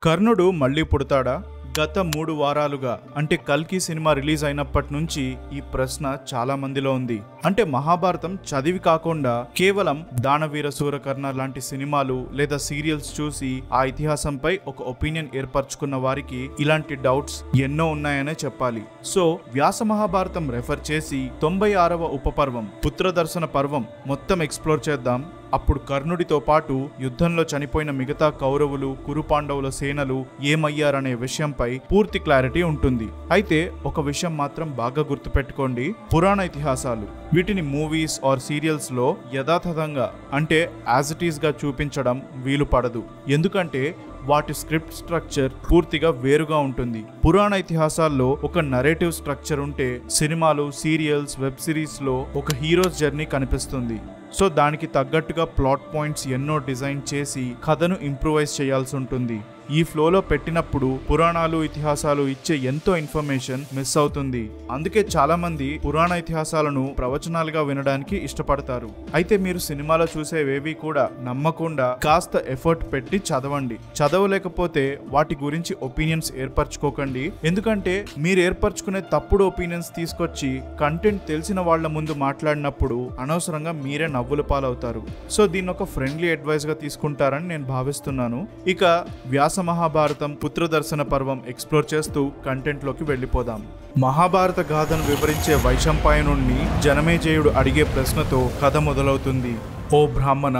కర్ణుడు మళ్ళీ పుడతాడా? గత 3 వారాలుగా అంటే కల్కి సినిమా రిలీజ్ అయినప్పటి నుంచి ఈ ప్రశ్న చాలా మందిలో ఉంది. అంటే మహాభారతం చదివి కాకుండా కేవలం దానవీర సూరకర్ణ లాంటి సినిమాలు లేదా సీరియల్స్ చూసి ఆ ఇతిహాసంపై ఒక ఒపీనియన్ ఏర్పరచుకున్న వారికి ఇలాంటి డౌట్స్ ఎన్నో ఉన్నాయనే చెప్పాలి. సో వ్యాస మహాభారతం రెఫర్ చేసి 96వ ఉపపర్వం పుత్రదర్శన పర్వం మొత్తం ఎక్స్ప్లోర్ చేద్దాం. అప్పుడు కర్ణుడితో పాటు యుద్ధంలో చనిపోయిన మిగతా కౌరవులు, కురుపాండవుల సేనలు ఏమయ్యారనే విషయంపై పూర్తి క్లారిటీ ఉంటుంది. అయితే ఒక విషయం మాత్రం బాగా గుర్తుపెట్టుకోండి, పురాణ ఇతిహాసాలు వీటిని మూవీస్ ఆర్ సీరియల్స్ లో యథాతథంగా అంటే యాజ్ ఇట్ ఈస్ గా చూపించడం వీలు పడదు. ఎందుకంటే వాటి స్క్రిప్ట్ స్ట్రక్చర్ పూర్తిగా వేరుగా ఉంటుంది. పురాణ ఇతిహాసాల్లో ఒక నరేటివ్ స్ట్రక్చర్ ఉంటే సినిమాలు, సీరియల్స్, వెబ్ సిరీస్ లో ఒక హీరోస్ జర్నీ కనిపిస్తుంది. సో దానికి తగ్గట్టుగా ప్లాట్ పాయింట్స్ ఎన్నో డిజైన్ చేసి కథను ఇంప్రూవైజ్ చేయాల్సి ఉంటుంది. ఈ ఫ్లోలో పెట్టినప్పుడు పురాణాలు, ఇతిహాసాలు ఇచ్చే ఎంతో ఇన్ఫర్మేషన్ మిస్ అవుతుంది. అందుకే చాలా మంది పురాణ ఇతిహాసాలను ప్రవచనాలుగా వినడానికి ఇష్టపడతారు. అయితే మీరు సినిమాలో చూసేవేవి కూడా నమ్మకుండా కాస్త ఎఫర్ట్ పెట్టి చదవండి. చదవలేకపోతే వాటి గురించి ఒపీనియన్స్ ఏర్పరచుకోకండి. ఎందుకంటే మీరు ఏర్పరచుకునే తప్పుడు ఒపీనియన్స్ తీసుకొచ్చి కంటెంట్ తెలిసిన వాళ్ళ ముందు మాట్లాడినప్పుడు అనవసరంగా మీరే నవ్వుల పాలవుతారు. సో దీన్ని ఒక ఫ్రెండ్లీ అడ్వైస్ గా తీసుకుంటారని నేను భావిస్తున్నాను. ఇక వ్యాస మహాభారతం పుత్రదర్శన పర్వం ఎక్స్ప్లోర్ చేస్తూ కంటెంట్ లోకి వెళ్ళిపోదాం. మహాభారత గాథను వివరించే వైశంపాయనుణ్ణి జనమేజయుడు అడిగే ప్రశ్నతో కథ మొదలవుతుంది. ఓ బ్రాహ్మణ,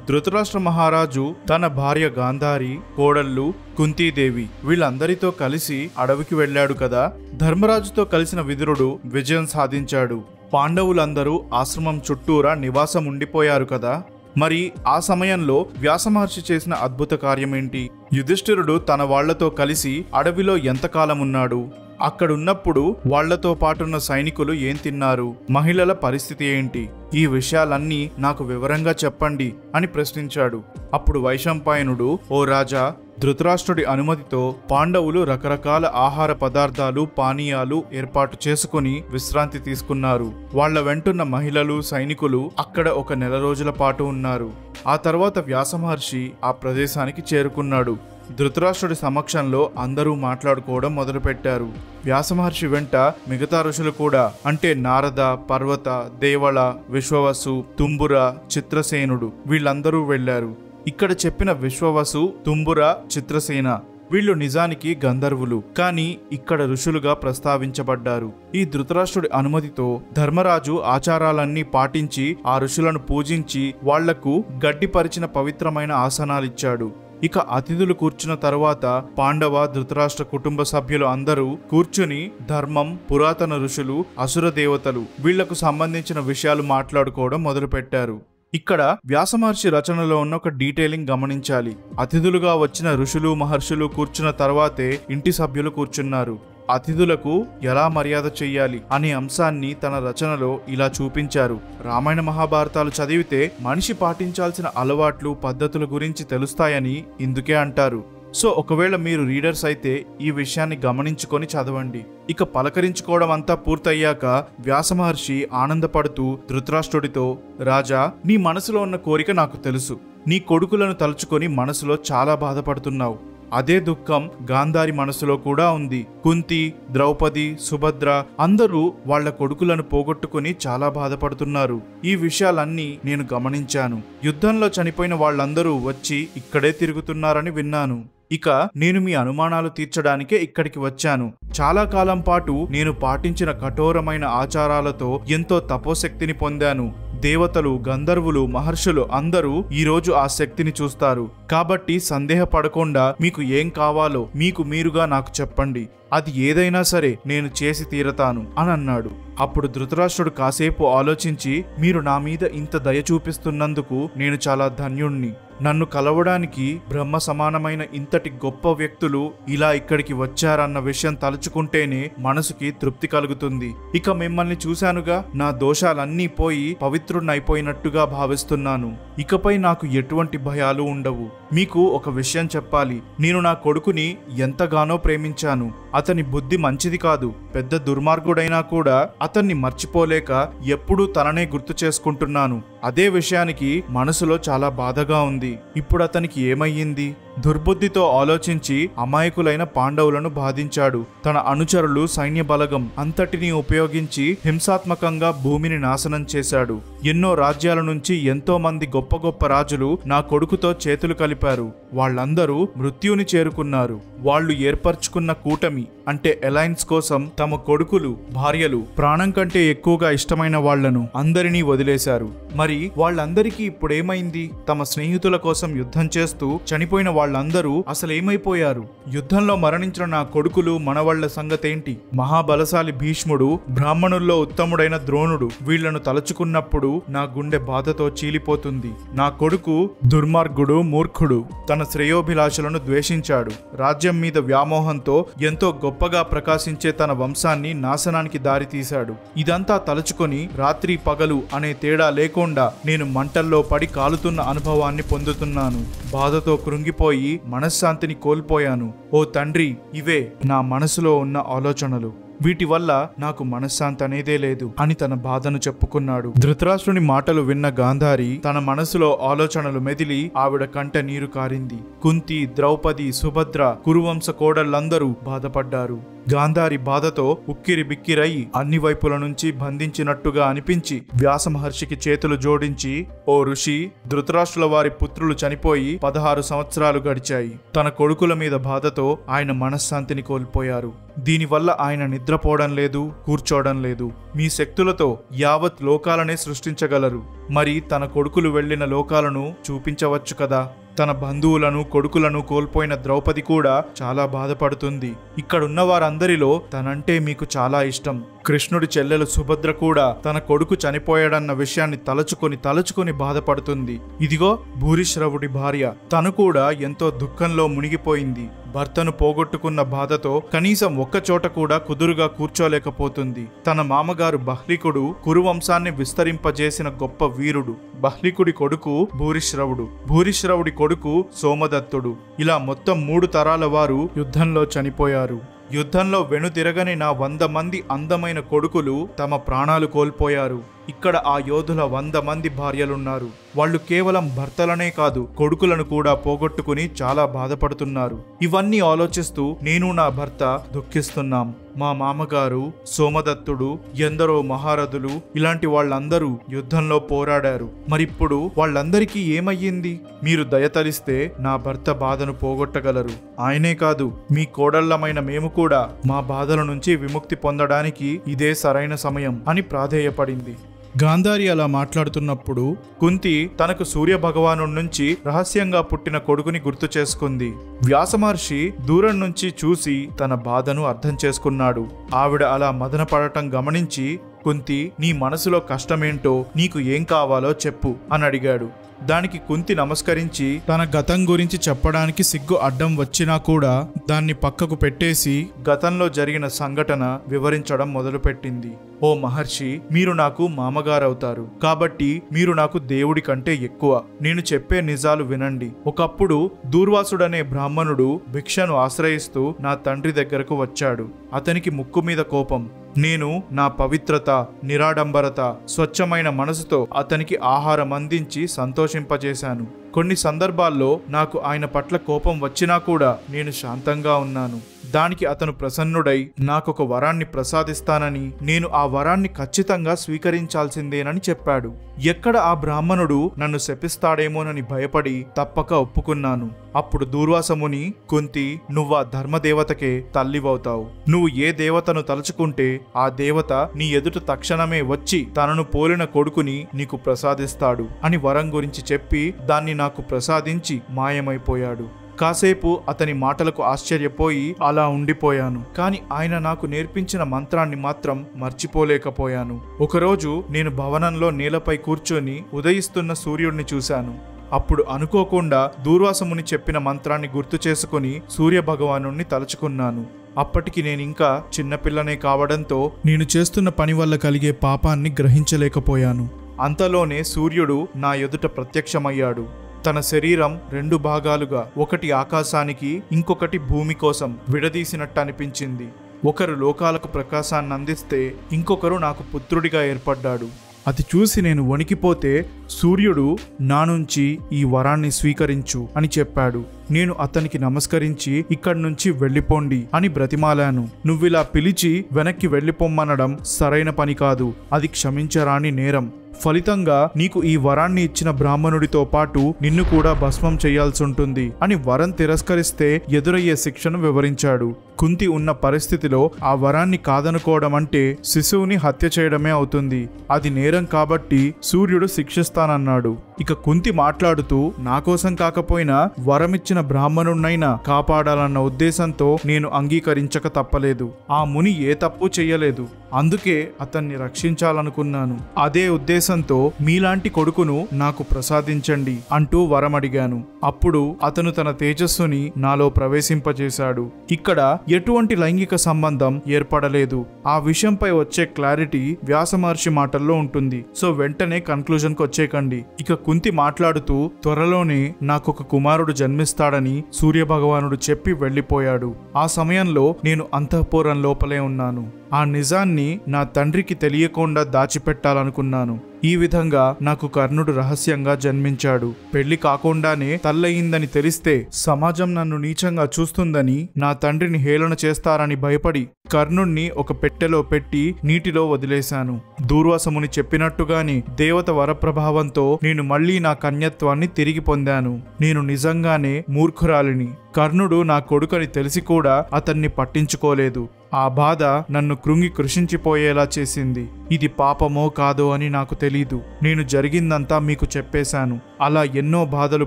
ధృతరాష్ట్ర మహారాజు తన భార్య గాంధారి, కోడళ్ళు కుంతీదేవి వీళ్ళందరితో కలిసి అడవికి వెళ్ళాడు కదా. ధర్మరాజుతో కలిసిన విదురుడు విజయం సాధించాడు. పాండవులందరూ ఆశ్రమం చుట్టూరా నివాసం ఉండిపోయారు కదా. మరి ఆ సమయంలో వ్యాస మహర్షి చేసిన అద్భుత కార్యమేంటి? యుధిష్ఠిరుడు తన వాళ్లతో కలిసి అడవిలో ఎంతకాలం ఉన్నాడు? అక్కడున్నప్పుడు వాళ్లతో పాటున్న సైనికులు ఏం తిన్నారు? మహిళల పరిస్థితి ఏంటి? ఈ విషయాలన్నీ నాకు వివరంగా చెప్పండి అని ప్రశ్నించాడు. అప్పుడు వైశంపాయనుడు, ఓ రాజా, ధృతరాష్ట్రుడి అనుమతితో పాండవులు రకరకాల ఆహార పదార్థాలు, పానీయాలు ఏర్పాటు చేసుకుని విశ్రాంతి తీసుకున్నారు. వాళ్ల వెంటున్న మహిళలు, సైనికులు అక్కడ 1 నెల రోజుల పాటు ఉన్నారు. ఆ తర్వాత వ్యాస మహర్షి ఆ ప్రదేశానికి చేరుకున్నాడు. ధృతరాష్ట్రుడి సమక్షంలో అందరూ మాట్లాడుకోవడం మొదలుపెట్టారు. వ్యాసమహర్షి వెంట మిగతా ఋషులు కూడా, అంటే నారద, పర్వత, దేవళ, విశ్వవసు, తుంబుర, చిత్రసేనుడు వీళ్ళందరూ వెళ్లారు. ఇక్కడ చెప్పిన విశ్వవసు, తుంబుర, చిత్రసేన వీళ్ళు నిజానికి గంధర్వులు, కానీ ఇక్కడ ఋషులుగా ప్రస్తావించబడ్డారు. ఈ ధృతరాష్ట్రుడి అనుమతితో ధర్మరాజు ఆచారాలన్నీ పాటించి ఆ ఋషులను పూజించి వాళ్లకు గడ్డిపరిచిన పవిత్రమైన ఆసనాలిచ్చాడు. ఇక అతిథులు కూర్చున్న తరువాత పాండవ, ధృతరాష్ట్ర కుటుంబ సభ్యులు అందరూ కూర్చుని ధర్మం, పురాతన ఋషులు, అసుర దేవతలు వీళ్లకు సంబంధించిన విషయాలు మాట్లాడుకోవడం మొదలుపెట్టారు. ఇక్కడ వ్యాసమహర్షి రచనలో ఉన్న ఒక డీటెయిలింగ్ గమనించాలి. అతిథులుగా వచ్చిన ఋషులు, మహర్షులు కూర్చున్న తర్వాతే ఇంటి సభ్యులు కూర్చున్నారు. అతిథులకు ఎలా మర్యాద చెయ్యాలి అనే అంశాన్ని తన రచనలో ఇలా చూపించారు. రామాయణ మహాభారతాలు చదివితే మనిషి పాటించాల్సిన అలవాట్లు, పద్ధతుల గురించి తెలుస్తాయని ఇందుకే అంటారు. సో ఒకవేళ మీరు రీడర్స్ అయితే ఈ విషయాన్ని గమనించుకొని చదవండి. ఇక పలకరించుకోవడం అంతా పూర్తయ్యాక వ్యాసమహర్షి ఆనందపడుతూ ధృతరాష్ట్రుడితో, రాజా, నీ మనసులో ఉన్న కోరిక నాకు తెలుసు. నీ కొడుకులను తలుచుకొని మనసులో చాలా బాధపడుతున్నావు. అదే దుఃఖం గాంధారి మనసులో కూడా ఉంది. కుంతి, ద్రౌపది, సుభద్ర అందరూ వాళ్ల కొడుకులను పోగొట్టుకుని చాలా బాధపడుతున్నారు. ఈ విషయాలన్నీ నేను గమనించాను. యుద్ధంలో చనిపోయిన వాళ్ళందరూ వచ్చి ఇక్కడే తిరుగుతున్నారని విన్నాను. ఇక నేను మీ అనుమానాలు తీర్చడానికే ఇక్కడికి వచ్చాను. చాలా కాలం పాటు నేను పాటించిన కఠోరమైన ఆచారాలతో ఎంతో తపోశక్తిని పొందాను. దేవతలు, గంధర్వులు, మహర్షులు అందరూ ఈరోజు ఆ శక్తిని చూస్తారు. కాబట్టి సందేహపడకుండా మీకు ఏం కావాలో మీకు మీరుగా నాకు చెప్పండి. అది ఏదైనా సరే నేను చేసి తీరతాను అని అన్నాడు. అప్పుడు ధృతరాష్ట్రుడు కాసేపు ఆలోచించి, మీరు నా మీద ఇంత దయ చూపిస్తున్నందుకు నేను చాలా ధన్యుణ్ణి. నన్ను కలవడానికి బ్రహ్మ సమానమైన ఇంతటి గొప్ప వ్యక్తులు ఇలా ఇక్కడికి వచ్చారన్న విషయం తలుచుకుంటేనే మనసుకి తృప్తి కలుగుతుంది. ఇక మిమ్మల్ని చూశానుగా, నా దోషాలన్నీ పోయి పవిత్రుణ్ణైపోయినట్టుగా భావిస్తున్నాను. ఇకపై నాకు ఎటువంటి భయాలు ఉండవు. మీకు ఒక విషయం చెప్పాలి. నేను నా కొడుకుని ఎంతగానో ప్రేమించాను. అతని బుద్ధి మంచిది కాదు. పెద్ద దుర్మార్గుడైనా కూడా అతన్ని మర్చిపోలేక ఎప్పుడూ తననే గుర్తు చేసుకుంటున్నాను. అదే విషయానికి మనసులో చాలా బాధగా ఉంది. ఇప్పుడు అతనికి ఏమయ్యింది? దుర్బుద్ధితో ఆలోచించి అమాయకులైన పాండవులను బాధించాడు. తన అనుచరులు సైన్య బలగం అంతటినీ ఉపయోగించి హింసాత్మకంగా భూమిని నాశనం చేశాడు. ఎన్నో రాజ్యాల నుంచి ఎంతో మంది గొప్ప గొప్ప రాజులు నా కొడుకుతో చేతులు కలిపారు. వాళ్ళందరూ మృత్యుని చేరుకున్నారు. వాళ్ళు ఏర్పరచుకున్న కూటమి అంటే అలయన్స్ కోసం తమ కొడుకులు, భార్యలు, ప్రాణం కంటే ఎక్కువగా ఇష్టమైన వాళ్లను అందరినీ వదిలేశారు. మరి వాళ్ళందరికీ ఇప్పుడేమైంది? తమ స్నేహితుల కోసం యుద్ధం చేస్తూ చనిపోయిన వాళ్ళందరూ అసలేమైపోయారు? యుద్ధంలో మరణించిన నా కొడుకులు, మనవాళ్ల సంగతేంటి? మహాబలశాలి భీష్ముడు, బ్రాహ్మణుల్లో ఉత్తముడైన ద్రోణుడు, వీళ్లను తలుచుకున్నప్పుడు నా గుండె బాధతో చీలిపోతుంది. నా కొడుకు దుర్మార్గుడు, మూర్ఖుడు. తన శ్రేయోభిలాషలను ద్వేషించాడు. రాజ్యం మీద వ్యామోహంతో ఎంతో గొప్పగా ప్రకాశించే తన వంశాన్ని నాశనానికి దారితీశాడు. ఇదంతా తలుచుకొని రాత్రి పగలు అనే తేడా లేకుండా నేను మంటల్లో పడి కాలుతున్న అనుభవాన్ని పొందుతున్నాను. బాధతో కృంగిపోయి మనశ్శాంతిని కోల్పోయాను. ఓ తండ్రి, ఇవే నా మనసులో ఉన్న ఆలోచనలు. వీటి వల్ల నాకు మనశ్శాంతి అనేదే లేదు అని తన బాధను చెప్పుకున్నాడు. ధృతరాష్ట్రుని మాటలు విన్న గాంధారి తన మనసులో ఆలోచనలు మెదిలి ఆవిడ కంట నీరు కారింది. కుంతి, ద్రౌపది, సుభద్ర, కురువంశ కోడళ్లందరూ బాధపడ్డారు. గాంధారి బాధతో ఉక్కిరి బిక్కిరై అన్ని వైపుల నుంచి బంధించినట్టుగా అనిపించి వ్యాస మహర్షికి చేతులు జోడించి, ఓ ఋషి, ధృతరాష్ట్రుల వారి పుత్రులు చనిపోయి 16 సంవత్సరాలు గడిచాయి. తన కొడుకుల మీద బాధతో ఆయన మనశ్శాంతిని కోల్పోయారు. దీనివల్ల ఆయన నిద్రపోవడం లేదు, కూర్చోవడం లేదు. మీ శక్తులతో యావత్ లోకాలనే సృష్టించగలరు. మరి తన కొడుకులు వెళ్లిన లోకాలను చూపించవచ్చు కదా. తన బంధువులను, కొడుకులను కోల్పోయిన ద్రౌపది కూడా చాలా బాధపడుతుంది. ఇక్కడున్న వారందరిలో తనంటే మీకు చాలా ఇష్టం. కృష్ణుడి చెల్లెలు సుభద్ర కూడా తన కొడుకు చనిపోయాడన్న విషయాన్ని తలుచుకొని బాధపడుతుంది. ఇదిగో భూరిశ్రవుడి భార్య, తను కూడా ఎంతో దుఃఖంలో మునిగిపోయింది. భర్తను పోగొట్టుకున్న బాధతో కనీసం ఒక్కచోట కూడా కుదురుగా కూర్చోలేకపోతుంది. తన మామగారు బహ్లికుడు కురువంశాన్ని విస్తరింపజేసిన గొప్ప వీరుడు. బహ్లికుడి కొడుకు భూరిశ్రవుడు, భూరిశ్రవుడి కొడుకు సోమదత్తుడు. ఇలా మొత్తం 3 తరాల వారు యుద్ధంలో చనిపోయారు. యుద్ధంలో వెనుతిరగని నా 100 మంది అందమైన కొడుకులు తమ ప్రాణాలు కోల్పోయారు. ఇక్కడ ఆ యోధుల 100 మంది భార్యలున్నారు. వాళ్ళు కేవలం భర్తలనే కాదు, కొడుకులను కూడా పోగొట్టుకుని చాలా బాధపడుతున్నారు. ఇవన్నీ ఆలోచిస్తూ నేను, నా భర్త దుఃఖిస్తున్నాం. మా మామగారు, సోమదత్తుడు, ఎందరో మహారథులు, ఇలాంటి వాళ్ళందరూ యుద్ధంలో పోరాడారు. మరిప్పుడు వాళ్ళందరికీ ఏమయ్యింది? మీరు దయతలిస్తే నా భర్త బాధను పోగొట్టగలరు. ఆయనే కాదు, మీ కోడళ్లమైన మేము కూడా మా బాధల నుంచి విముక్తి పొందడానికి ఇదే సరైన సమయం అని ప్రాధేయపడింది. గాంధారి అలా మాట్లాడుతున్నప్పుడు కుంతి తనకు సూర్య భగవాను నుంచి రహస్యంగా పుట్టిన కొడుకుని గుర్తు చేసుకుంది. వ్యాసమహర్షి దూరం నుంచి చూసి తన బాధను అర్థం చేసుకున్నాడు. ఆవిడ అలా మదన పడటం గమనించి, కుంతి, నీ మనసులో కష్టమేంటో, నీకు ఏం కావాలో చెప్పు అని అడిగాడు. దానికి కుంతి నమస్కరించి తన గతం గురించి చెప్పడానికి సిగ్గు అడ్డం వచ్చినా కూడా దాన్ని పక్కకు పెట్టేసి గతంలో జరిగిన సంఘటన వివరించడం మొదలుపెట్టింది. ఓ మహర్షి, మీరు నాకు మామగారవుతారు కాబట్టి మీరు నాకు దేవుడి కంటే ఎక్కువ. నేను చెప్పే నిజాలు వినండి. ఒకప్పుడు దూర్వాసుడనే బ్రాహ్మణుడు భిక్షను ఆశ్రయిస్తూ నా తండ్రి దగ్గరకు వచ్చాడు. అతనికి ముక్కు మీద కోపం. నేను నా పవిత్రత, నిరాడంబరత, స్వచ్ఛమైన మనసుతో అతనికి ఆహారం అందించి సంతోషింపజేశాను. కొన్ని సందర్భాల్లో నాకు ఆయన పట్ల కోపం వచ్చినా కూడా నేను శాంతంగా ఉన్నాను. దానికి అతను ప్రసన్నుడై నాకొక వరాన్ని ప్రసాదిస్తానని, నేను ఆ వరాన్ని ఖచ్చితంగా స్వీకరించాల్సిందేనని చెప్పాడు. ఎక్కడ ఆ బ్రాహ్మణుడు నన్ను శపిస్తాడేమోనని భయపడి తప్పక ఒప్పుకున్నాను. అప్పుడు దూర్వాసముని, కుంతి, నువ్వా ధర్మదేవతకే తల్లివవుతావు. నువ్వు ఏ దేవతను తలుచుకుంటే ఆ దేవత నీ ఎదుట తక్షణమే వచ్చి తనను పోలిన కొడుకుని నీకు ప్రసాదిస్తాడు అని వరం గురించి చెప్పి దాన్ని నాకు ప్రసాదించి మాయమైపోయాడు. కాసేపు అతని మాటలకు ఆశ్చర్యపోయి అలా ఉండిపోయాను. కాని ఆయన నాకు నేర్పించిన మంత్రాన్ని మాత్రం మర్చిపోలేకపోయాను. ఒకరోజు నేను భవనంలో నేలపై కూర్చొని ఉదయిస్తున్న సూర్యుడిని చూశాను. అప్పుడు అనుకోకుండా దూర్వాసముని చెప్పిన మంత్రాన్ని గుర్తు చేసుకుని సూర్య భగవానుణ్ణి తలుచుకున్నాను. అప్పటికి నేనింకా చిన్నపిల్లనే కావడంతో నేను చేస్తున్న పని వల్ల కలిగే పాపాన్ని గ్రహించలేకపోయాను. అంతలోనే సూర్యుడు నా ఎదుట ప్రత్యక్షమయ్యాడు. తన శరీరం 2 భాగాలుగా, ఒకటి ఆకాశానికి ఇంకొకటి భూమి కోసం విడదీసినట్టు అనిపించింది. ఒకరు లోకాలకు ప్రకాశాన్ని అందిస్తే ఇంకొకరు నాకు పుత్రుడిగా ఏర్పడ్డాడు. అది చూసి నేను వణికిపోతే సూర్యుడు నా నుంచి ఈ వరాన్ని స్వీకరించు అని చెప్పాడు. నేను అతనికి నమస్కరించి ఇక్కడి నుంచి వెళ్ళిపోండి అని బ్రతిమాలాను. నువ్విలా పిలిచి వెనక్కి వెళ్ళిపోమ్మనడం సరైన పని కాదు, అది క్షమించరాని నేరం. ఫలితంగా నీకు ఈ వరాన్ని ఇచ్చిన బ్రాహ్మణుడితో పాటు నిన్ను కూడా భస్మం చేయాల్సి ఉంటుంది అని వరం తిరస్కరిస్తే ఎదురయ్యే శిక్షను వివరించాడు. కుంతి ఉన్న పరిస్థితిలో ఆ వరాన్ని కాదనుకోవడం అంటే శిశువుని హత్య చేయడమే అవుతుంది. అది నేరం కాబట్టి సూర్యుడు శిక్షిస్తానన్నాడు. ఇక కుంతి మాట్లాడుతూ, నా కోసం కాకపోయినా వరమిచ్చిన బ్రాహ్మణుడినైనా కాపాడాలన్న ఉద్దేశంతో నేను అంగీకరించక తప్పలేదు. ఆ ముని ఏ తప్పు చెయ్యలేదు, అందుకే అతన్ని రక్షించాలనుకున్నాను. అదే ఉద్దేశంతో మీలాంటి కొడుకును నాకు ప్రసాదించండి అంటూ వరమడిగాను. అప్పుడు అతను తన తేజస్సుని నాలో ప్రవేశింపజేశాడు. ఇక్కడ ఎటువంటి లైంగిక సంబంధం ఏర్పడలేదు. ఆ విషయంపై వచ్చే క్లారిటీ వ్యాసమహర్షి మాటల్లో ఉంటుంది. సో వెంటనే కన్క్లూజన్కి వచ్చేకండి. ఇక కుంతి మాట్లాడుతూ, త్వరలోనే నాకొక కుమారుడు జన్మిస్తాడని సూర్యభగవానుడు చెప్పి వెళ్ళిపోయాడు. ఆ సమయంలో నేను అంతఃపురం లోపలే ఉన్నాను. ఆ నిజాన్ని నా తండ్రికి తెలియకుండా దాచిపెట్టాలనుకున్నాను. ఈ విధంగా నాకు కర్ణుడు రహస్యంగా జన్మించాడు. పెళ్లి కాకుండానే తల్లయిందని తెలిస్తే సమాజం నన్ను నీచంగా చూస్తుందని, నా తండ్రిని హేళన చేస్తారని భయపడి కర్ణుణ్ణి ఒక పెట్టెలో పెట్టి నీటిలో వదిలేశాను. దూర్వాసముని చెప్పినట్టుగానే దేవత వరప్రభావంతో నేను మళ్లీ నా కన్యత్వాన్ని తిరిగి పొందాను. నేను నిజంగానే మూర్ఖురాలిని. కర్ణుడు నా కొడుకని తెలిసి కూడా అతన్ని పట్టించుకోలేదు. ఆ బాధ నన్ను కృంగి కృషించిపోయేలా చేసింది. ఇది పాపమో కాదో అని నాకు తెలీదు. నేను జరిగిందంతా మీకు చెప్పేశాను. అలా ఎన్నో బాధలు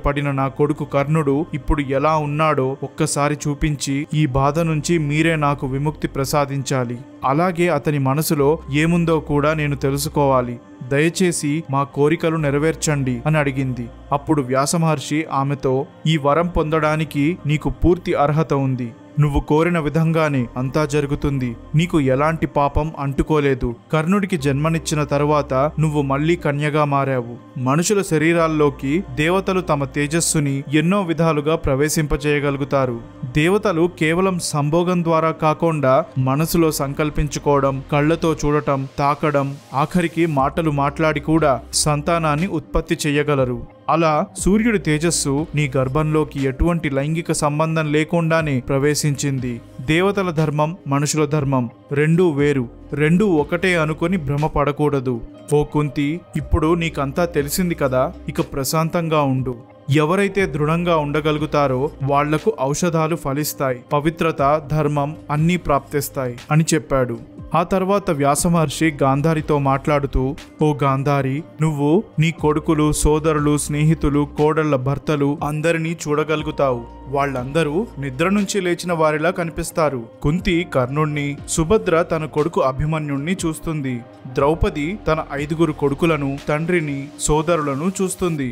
పడిన నా కొడుకు కర్ణుడు ఇప్పుడు ఎలా ఉన్నాడో ఒక్కసారి చూపించి ఈ బాధ నుంచి మీరే నాకు విముక్తి ప్రసాదించాలి. అలాగే అతని మనసులో ఏముందో కూడా నేను తెలుసుకోవాలి. దయచేసి మా కోరికలు నెరవేర్చండి అని అడిగింది. అప్పుడు వ్యాసమహర్షి ఆమెతో, ఈ వరం పొందడానికి నీకు పూర్తి అర్హత ఉంది. నువ్వు కోరిన విధంగానే అంతా జరుగుతుంది. నీకు ఎలాంటి పాపం అంటుకోలేదు. కర్ణుడికి జన్మనిచ్చిన తరువాత నువ్వు మళ్లీ కన్యగా మారావు. మనుషుల శరీరాల్లోకి దేవతలు తమ తేజస్సుని ఎన్నో విధాలుగా ప్రవేశింపజేయగలుగుతారు. దేవతలు కేవలం సంభోగం ద్వారా కాకుండా మనసులో సంకల్పించుకోవడం, కళ్లతో చూడటం, తాకడం, ఆఖరికి మాటలు మాట్లాడి కూడా సంతానాన్ని ఉత్పత్తి చేయగలరు. అలా సూర్యుడి తేజస్సు నీ గర్భంలోకి ఎటువంటి లైంగిక సంబంధం లేకుండానే ప్రవేశించింది. దేవతల ధర్మం, మనుషుల ధర్మం రెండూ వేరు, రెండూ ఒకటే అనుకొని భ్రమపడకూడదు. ఓ కుంతి, ఇప్పుడు నీకంతా తెలిసింది కదా, ఇక ప్రశాంతంగా ఉండు. ఎవరైతే దృఢంగా ఉండగలుగుతారో వాళ్లకు ఔషధాలు ఫలిస్తాయి, పవిత్రత, ధర్మం అన్నీ ప్రాప్తిస్తాయి అని చెప్పాడు. ఆ తర్వాత వ్యాసమహర్షి గాంధారితో మాట్లాడుతూ, ఓ గాంధారి, నువ్వు నీ కొడుకులు, సోదరులు, స్నేహితులు, కోడళ్ల భర్తలు అందరినీ చూడగలుగుతావు. వాళ్ళందరూ నిద్ర నుంచి లేచిన వారిలా కనిపిస్తారు. కుంతి కర్ణుణ్ణి, సుభద్ర తన కొడుకు అభిమన్యుణ్ణి చూస్తుంది. ద్రౌపది తన 5 కొడుకులను, తండ్రిని, సోదరులను చూస్తుంది.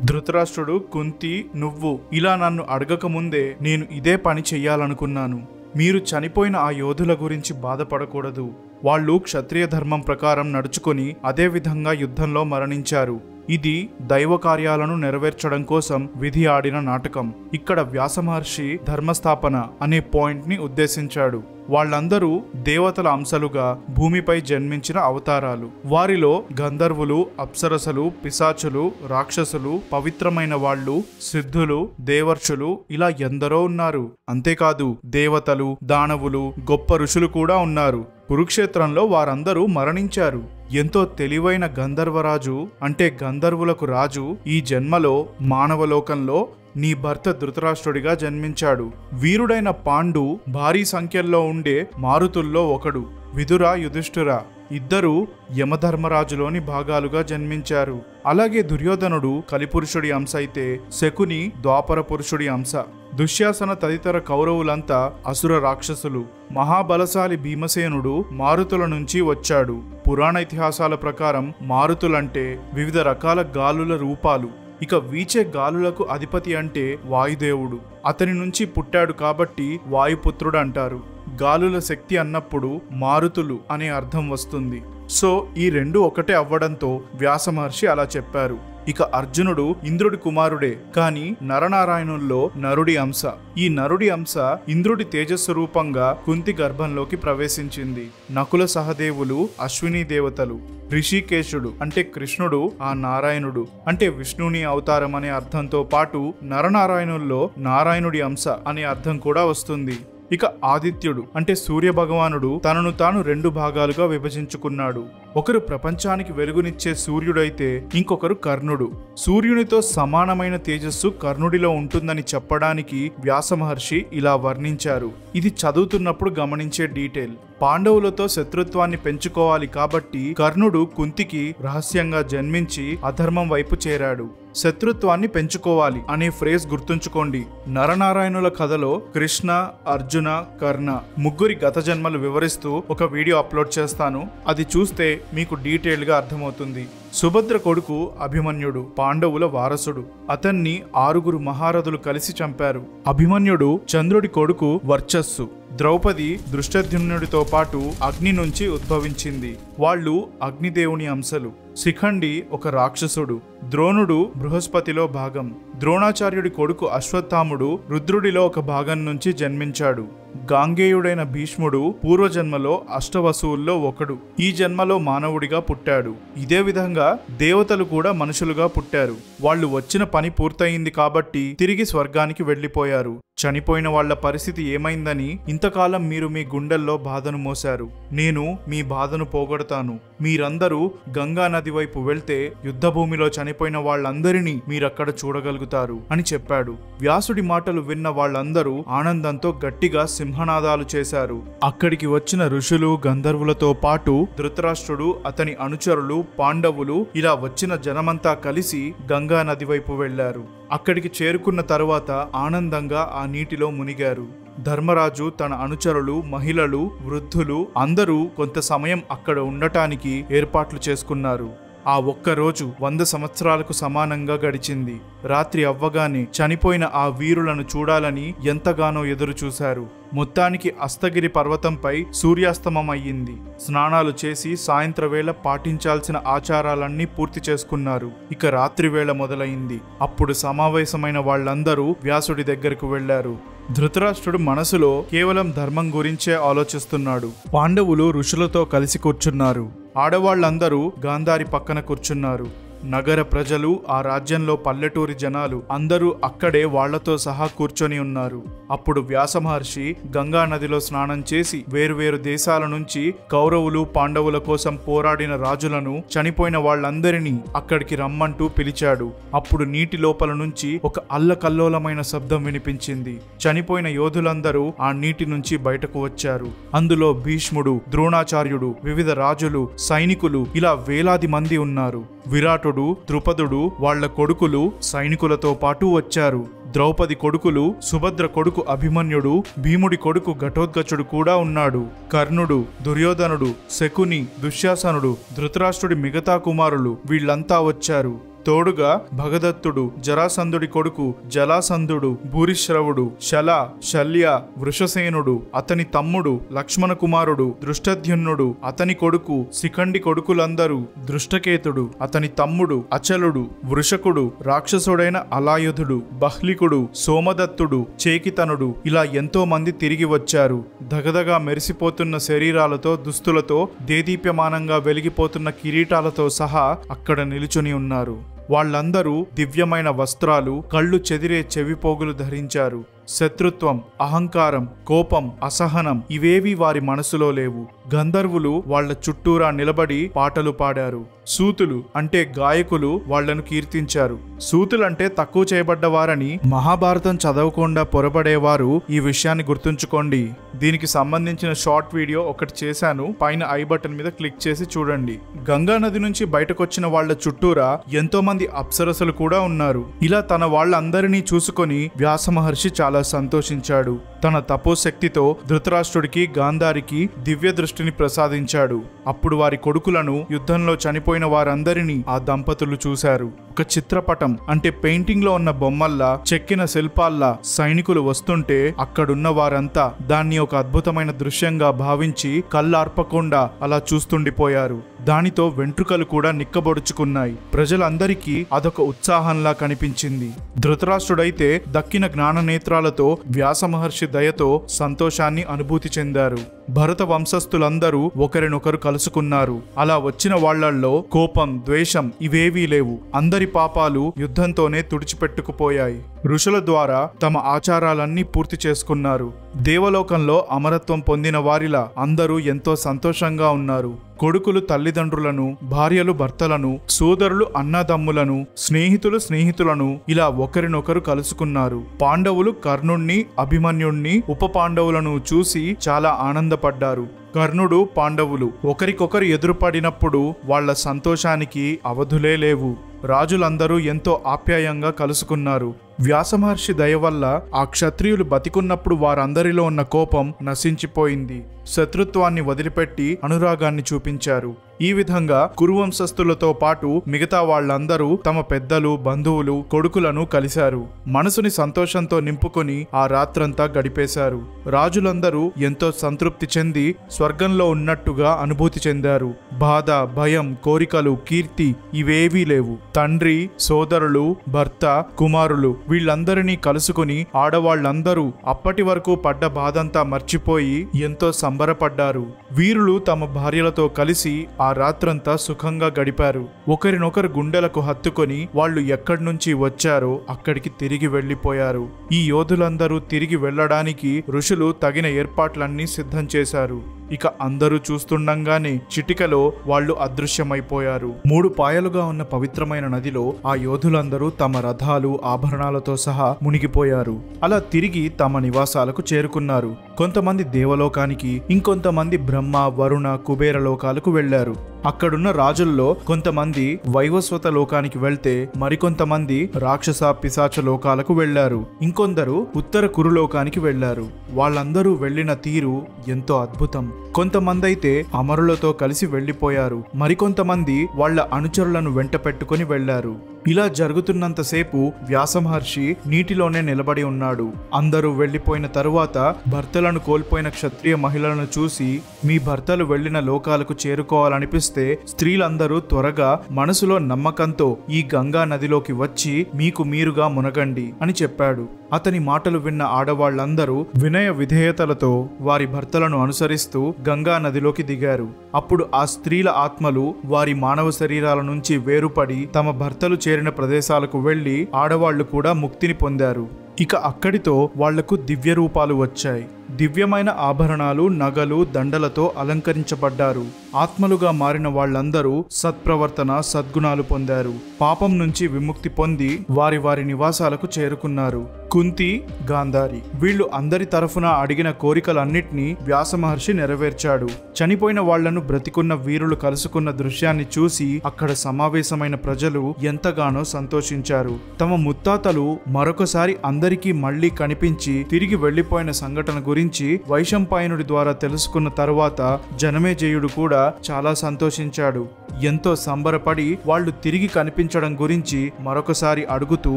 ధృతరాష్ట్రుడు, కుంతి, నువ్వు ఇలా నన్ను అడగకముందే నేను ఇదే పని చెయ్యాలనుకున్నాను. మీరు చనిపోయిన ఆ యోధుల గురించి బాధపడకూడదు. వాళ్ళు క్షత్రియ ధర్మం ప్రకారం నడుచుకొని అదే విధంగా యుద్ధంలో మరణించారు. ఇది దైవ కార్యాలను నెరవేర్చడం కోసం విధి ఆడిన నాటకం. ఇక్కడ వ్యాసమహర్షి ధర్మస్థాపన అనే పాయింట్ ని ఉద్దేశించాడు. వాళ్ళందరూ దేవతల అంశలుగా భూమిపై జన్మించిన అవతారాలు. వారిలో గంధర్వులు, అప్సరసలు, పిశాచులు, రాక్షసులు, పవిత్రమైన వాళ్ళు, సిద్ధులు, దేవర్షులు ఇలా ఎందరో ఉన్నారు. అంతేకాదు దేవతలు, దానవులు, గొప్ప ఋషులు కూడా ఉన్నారు. కురుక్షేత్రంలో వారందరూ మరణించారు. ఎంతో తెలివైన గంధర్వరాజు అంటే గంధర్వులకు రాజు ఈ జన్మలో మానవలోకంలో నీ భర్త ధృతరాష్ట్రుడిగా జన్మించాడు. వీరుడైన పాండు భారీ సంఖ్యల్లో ఉండే మారుతుల్లో ఒకడు. విదుర, యుధిష్ఠిర ఇద్దరు యమధర్మరాజులోని భాగాలుగా జన్మించారు. అలాగే దుర్యోధనుడు కలిపురుషుడి అంశ అయితే శకుని ద్వాపర పురుషుడి అంశ. దుశ్శాసన తదితర కౌరవులంతా అసుర రాక్షసులు. మహాబలశాలి భీమసేనుడు మారుతుల నుంచి వచ్చాడు. పురాణ ఇతిహాసాల ప్రకారం మారుతులంటే వివిధ రకాల గాలుల రూపాలు. ఇక వీచే గాలులకు అధిపతి అంటే వాయుదేవుడు. అతని నుంచి పుట్టాడు కాబట్టి వాయుపుత్రుడు అంటారు. గాలుల శక్తి అన్నప్పుడు మారుతులు అనే అర్థం వస్తుంది. సో ఈ రెండు ఒకటే అవ్వడంతో వ్యాసమహర్షి అలా చెప్పారు. ఇక అర్జునుడు ఇంద్రుడి కుమారుడే, కాని నరనారాయణుల్లో నరుడి అంశ. ఈ నరుడి అంశ ఇంద్రుడి తేజస్సు రూపంగా కుంతి గర్భంలోకి ప్రవేశించింది. నకుల సహదేవులు అశ్విని దేవతలు. రిషికేశుడు అంటే కృష్ణుడు ఆ నారాయణుడు అంటే విష్ణుని అవతారం అనే అర్థంతో పాటు నరనారాయణుల్లో నారాయణుడి అంశ అనే అర్థం కూడా వస్తుంది. ఇక ఆదిత్యుడు అంటే సూర్య భగవానుడు తనను తాను 2 భాగాలుగా విభజించుకున్నాడు. ఒకరు ప్రపంచానికి వెలుగునిచ్చే సూర్యుడైతే ఇంకొకరు కర్ణుడు. సూర్యునితో సమానమైన తేజస్సు కర్ణుడిలో ఉంటుందని చెప్పడానికి వ్యాస మహర్షి ఇలా వర్ణించారు. ఇది చదువుతున్నప్పుడు గమనించే డీటెయిల్. పాండవులతో శత్రుత్వాన్ని పెంచుకోవాలి కాబట్టి కర్ణుడు కుంతికి రహస్యంగా జన్మించి అధర్మం వైపు చేరాడు. శత్రుత్వాన్ని పెంచుకోవాలి అనే ఫ్రేజ్ గుర్తుంచుకోండి. నరనారాయణుల కథలో కృష్ణ, అర్జున, కర్ణ ముగ్గురి గత జన్మలు వివరిస్తూ ఒక వీడియో అప్లోడ్ చేస్తాను. అది చూస్తే మీకు డీటెయిల్ గా అర్థమవుతుంది. సుభద్ర కొడుకు అభిమన్యుడు పాండవుల వారసుడు. అతన్ని 6 మహారథులు కలిసి చంపారు. అభిమన్యుడు చంద్రుడి కొడుకు వర్చస్సు. ద్రౌపది దృష్టద్యుమ్నుడితో పాటు అగ్ని నుంచి ఉద్భవించింది. వాళ్ళు అగ్నిదేవుని అంశలు. శిఖండి ఒక రాక్షసుడు. ద్రోణుడు బృహస్పతిలో భాగం. ద్రోణాచార్యుడి కొడుకు అశ్వత్థాముడు రుద్రుడిలో ఒక భాగం నుంచి జన్మించాడు. గాంగేయుడైన భీష్ముడు పూర్వజన్మలో అష్టవసువుల్లో ఒకడు. ఈ జన్మలో మానవుడిగా పుట్టాడు. ఇదే విధంగా దేవతలు కూడా మనుషులుగా పుట్టారు. వాళ్ళు వచ్చిన పని పూర్తయింది కాబట్టి తిరిగి స్వర్గానికి వెళ్లిపోయారు. చనిపోయిన వాళ్ల పరిస్థితి ఏమైందని ఇంతకాలం మీరు మీ గుండెల్లో బాధను మోశారు. నేను మీ బాధను పోగొడతాను. మీరందరూ గంగా నది వైపు వెళ్తే యుద్ధభూమిలో చనిపోయిన వాళ్ళందరినీ మీరక్కడ చూడగలుగుతారు అని చెప్పాడు. వ్యాసుడి మాటలు విన్న వాళ్ళందరూ ఆనందంతో గట్టిగా సింహనాదాలు చేశారు. అక్కడికి వచ్చిన ఋషులు, గంధర్వులతో పాటు ధృతరాష్ట్రుడు, అతని అనుచరులు, పాండవులు ఇలా వచ్చిన జనమంతా కలిసి గంగా నది వైపు వెళ్లారు. అక్కడికి చేరుకున్న తరువాత ఆనందంగా ఆ నీటిలో మునిగారు. ధర్మరాజు, తన అనుచరులు, మహిళలు, వృద్ధులు అందరూ కొంత సమయం అక్కడ ఉండటానికి ఏర్పాట్లు చేసుకున్నారు. ఆ ఒక్కరోజు 100 సంవత్సరాలకు సమానంగా గడిచింది. రాత్రి అవ్వగానే చనిపోయిన ఆ వీరులను చూడాలని ఎంతగానో ఎదురు చూశారు. మొత్తానికి అస్తగిరి పర్వతంపై సూర్యాస్తమం అయ్యింది. స్నానాలు చేసి సాయంత్ర వేళ పాటించాల్సిన ఆచారాలన్నీ పూర్తి చేసుకున్నారు. ఇక రాత్రి వేళ మొదలైంది. అప్పుడు సమావేశమైన వాళ్ళందరూ వ్యాసుడి దగ్గరకు వెళ్లారు. ధృతరాష్ట్రుడు మనసులో కేవలం ధర్మం గురించే ఆలోచిస్తున్నాడు. పాండవులు ఋషులతో కలిసి కూర్చున్నారు. ఆడవాళ్లందరూ గాంధారి పక్కన కూర్చున్నారు. నగర ప్రజలు, ఆ రాజ్యంలో పల్లెటూరి జనాలు అందరూ అక్కడే వాళ్లతో సహా కూర్చొని ఉన్నారు. అప్పుడు వ్యాస మహర్షి గంగా నదిలో స్నానం చేసి వేరువేరు దేశాల నుంచి కౌరవులు, పాండవుల కోసం పోరాడిన రాజులను, చనిపోయిన వాళ్ళందరినీ అక్కడికి రమ్మంటూ పిలిచాడు. అప్పుడు నీటి లోపల నుంచి ఒక అల్లకల్లోలమైన శబ్దం వినిపించింది. చనిపోయిన యోధులందరూ ఆ నీటి నుంచి బయటకు వచ్చారు. అందులో భీష్ముడు, ద్రోణాచార్యుడు, వివిధ రాజులు, సైనికులు ఇలా వేలాది మంది ఉన్నారు. విరాటుడు, ద్రుపదుడు, వాళ్ల కొడుకులు సైనికులతో పాటు వచ్చారు. ద్రౌపది కొడుకులు, సుభద్ర కొడుకు అభిమన్యుడు, భీముడి కొడుకు ఘటోత్కచుడు కూడా ఉన్నాడు. కర్ణుడు, దుర్యోధనుడు, శకుని, దుశ్శాసనుడు, ధృతరాష్ట్రుడి మిగతా కుమారులు వీళ్లంతా వచ్చారు. తోడుగా భగదత్తుడు, జరాసంధుడి కొడుకు జలాసంధుడు, భూరిశ్రవుడు, శల, శల్య, వృషసేనుడు, అతని తమ్ముడు లక్ష్మణ కుమారుడు దృష్టద్యుమ్నుడు, అతని కొడుకు శిఖండి కొడుకులందరూ, దృష్టకేతుడు, అతని తమ్ముడు అచలుడు, వృషకుడు, రాక్షసుడైన అలాయుధుడు, బహ్లికుడు, సోమదత్తుడు, చేకితనుడు ఇలా ఎంతో మంది తిరిగి వచ్చారు. దగదగా మెరిసిపోతున్న శరీరాలతో, దుస్తులతో, దేదీప్యమానంగా వెలిగిపోతున్న కిరీటాలతో సహా అక్కడ నిలుచుని ఉన్నారు. వాళ్ళందరూ దివ్యమైన వస్త్రాలు, కళ్ళు చెదిరే చెవిపోగులు ధరించారు. శత్రుత్వం, అహంకారం, కోపం, అసహనం ఇవేవి వారి మనసులో లేవు. గంధర్వులు వాళ్ల చుట్టూరా నిలబడి పాటలు పాడారు. సూతులు అంటే గాయకులు వాళ్లను కీర్తించారు. సూతులంటే తక్కువ చేయబడ్డవారని మహాభారతం చదవకుండా పొరబడేవారు ఈ విషయాన్ని గుర్తుంచుకోండి. దీనికి సంబంధించిన షార్ట్ వీడియో ఒకటి చేశాను, పైన ఐ బటన్ మీద క్లిక్ చేసి చూడండి. గంగా నది నుంచి బయటకొచ్చిన వాళ్ల చుట్టూరా ఎంతో మంది అప్సరసలు కూడా ఉన్నారు. ఇలా తన వాళ్ళందరినీ చూసుకొని వ్యాస మహర్షి చాలా చాలా సంతోషించాడు. తన తపోశక్తితో ధృతరాష్ట్రుడికి గాంధారికి దివ్య దృష్టిని ప్రసాదించాడు. అప్పుడు వారి కొడుకులను యుద్ధంలో చనిపోయిన వారందరినీ ఆ దంపతులు చూశారు. ఒక చిత్రపటం అంటే పెయింటింగ్ లో ఉన్న బొమ్మల్లా, చెక్కిన శిల్పాల్లా సైనికులు వస్తుంటే అక్కడున్న వారంతా దాన్ని ఒక అద్భుతమైన దృశ్యంగా భావించి కళ్ళార్పకుండా అలా చూస్తుండిపోయారు. దానితో వెంట్రుకలు కూడా నిక్కబొడుచుకున్నాయి. ప్రజలందరికీ అదొక ఉత్సాహంలా కనిపించింది. ధృతరాష్ట్రుడైతే దక్కిన జ్ఞాన నేత్రాలతో వ్యాస మహర్షి దయతో సంతోషాన్ని అనుభూతి చెందారు. భరత వంశస్థులందరూ ఒకరినొకరు కలుసుకున్నారు. అలా వచ్చిన వాళ్లల్లో కోపం, ద్వేషం ఇవేవీ లేవు. అందరి పాపాలు యుద్ధంతోనే తుడిచిపెట్టుకుపోయాయి. ఋషుల ద్వారా తమ ఆచారాలన్నీ పూర్తి చేసుకున్నారు. దేవలోకంలో అమరత్వం పొందిన వారిలా అందరూ ఎంతో సంతోషంగా ఉన్నారు. కొడుకులు తల్లిదండ్రులను, భార్యలు భర్తలను, సోదరులు అన్నదమ్ములను, స్నేహితులు స్నేహితులను ఇలా ఒకరినొకరు కలుసుకున్నారు. పాండవులు కర్ణుణ్ణి, అభిమన్యుణ్ణి, ఉప పాండవులను చూసి చాలా ఆనందపడ్డారు. కర్ణుడు, పాండవులు ఒకరికొకరు ఎదురుపడినప్పుడు వాళ్ల సంతోషానికి అవధులే లేవు. రాజులందరూ ఎంతో ఆప్యాయంగా కలుసుకున్నారు. వ్యాసమహర్షి దయ వల్ల ఆ క్షత్రియులు బతికున్నప్పుడు వారందరిలో ఉన్న కోపం నశించిపోయింది. శత్రుత్వాన్ని వదిలిపెట్టి అనురాగాన్ని చూపించారు. ఈ విధంగా కురువంశస్థులతో పాటు మిగతా వాళ్లందరూ తమ పెద్దలు, బంధువులు, కొడుకులను కలిశారు. మనసుని సంతోషంతో నింపుకొని ఆ రాత్రంతా గడిపేశారు. రాజులందరూ ఎంతో సంతృప్తి చెంది స్వర్గంలో ఉన్నట్టుగా అనుభూతి చెందారు. బాధ, భయం, కోరికలు, కీర్తి ఇవేవీ లేవు. తండ్రి, సోదరులు, భర్త, కుమారులు వీళ్ళందరినీ కలుసుకుని ఆడవాళ్లందరూ అప్పటి వరకు పడ్డ బాధంతా మర్చిపోయి ఎంతో సంబరపడ్డారు. వీరులు తమ భార్యలతో కలిసి ఆ రాత్రంతా సుఖంగా గడిపారు. ఒకరినొకరు గుండెలకు హత్తుకొని వాళ్ళు ఎక్కడి నుంచి వచ్చారో అక్కడికి తిరిగి వెళ్లిపోయారు. ఈ యోధులందరూ తిరిగి వెళ్లడానికి ఋషులు తగిన ఏర్పాట్లన్నీ సిద్ధం చేశారు. ఇక అందరూ చూస్తుండగానే చిటికలో వాళ్ళు అదృశ్యమైపోయారు. 3 పాయలుగా ఉన్న పవిత్రమైన నదిలో ఆ యోధులందరూ తమ రథాలు, ఆభరణాలతో సహా మునిగిపోయారు. అలా తిరిగి తమ నివాసాలకు చేరుకున్నారు. కొంతమంది దేవలోకానికి, ఇంకొంతమంది బ్రహ్మ, వరుణ, కుబేర లోకాలకు వెళ్లారు. అక్కడున్న రాజుల్లో కొంతమంది వైవస్వత లోకానికి వెళ్తే మరికొంతమంది రాక్షస, పిశాచ లోకాలకు వెళ్లారు. ఇంకొందరు ఉత్తర కురులోకానికి వెళ్లారు. వాళ్ళందరూ వెళ్లిన తీరు ఎంతో అద్భుతం. కొంతమంది అయితే అమరులతో కలిసి వెళ్లిపోయారు. మరికొంతమంది వాళ్ల అనుచరులను వెంట పెట్టుకుని వెళ్లారు. ఇలా జరుగుతున్నంతసేపు వ్యాసమహర్షి నీటిలోనే నిలబడి ఉన్నాడు. అందరూ వెళ్లిపోయిన తరువాత భర్తలను కోల్పోయిన క్షత్రియ మహిళలను చూసి, మీ భర్తలు వెళ్లిన లోకాలకు చేరుకోవాలనిపిస్తే స్త్రీలందరూ త్వరగా మనసులో నమ్మకంతో ఈ గంగా నదిలోకి వచ్చి మీకు మీరుగా మునగండి అని చెప్పాడు. అతని మాటలు విన్న ఆడవాళ్లందరూ వినయ విధేయతలతో వారి భర్తలను అనుసరిస్తూ గంగా నదిలోకి దిగారు. అప్పుడు ఆ స్త్రీల ఆత్మలు వారి మానవ శరీరాల నుంచి వేరుపడి తమ భర్తలు చేరిన ప్రదేశాలకు వెళ్లి ఆడవాళ్లు కూడా ముక్తిని పొందారు. ఇక అక్కడితో వాళ్లకు దివ్య రూపాలు వచ్చాయి. దివ్యమైన ఆభరణాలు, నగలు, దండలతో అలంకరించబడ్డారు. ఆత్మలుగా మారిన వాళ్లందరూ సత్ప్రవర్తన, సద్గుణాలు పొందారు. పాపం నుంచి విముక్తి పొంది వారి వారి నివాసాలకు చేరుకున్నారు. కుంతి, గాంధారి వీళ్ళు అందరి తరఫున అడిగిన కోరికలన్నిటినీ వ్యాసమహర్షి నెరవేర్చాడు. చనిపోయిన వాళ్లను బ్రతికున్న వీరులు కలుసుకున్న దృశ్యాన్ని చూసి అక్కడ సమావేశమైన ప్రజలు ఎంతగానో సంతోషించారు. తమ ముత్తాతలు మరొకసారి అందరికీ మళ్లీ కనిపించి తిరిగి వెళ్లిపోయిన సంఘటన గురించి వైశంపాయనుడి ద్వారా తెలుసుకున్న తరువాత జనమేజయుడు కూడా చాలా సంతోషించాడు. ఎంతో సంబరపడి వాళ్ళు తిరిగి కనిపించడం గురించి మరొకసారి అడుగుతూ,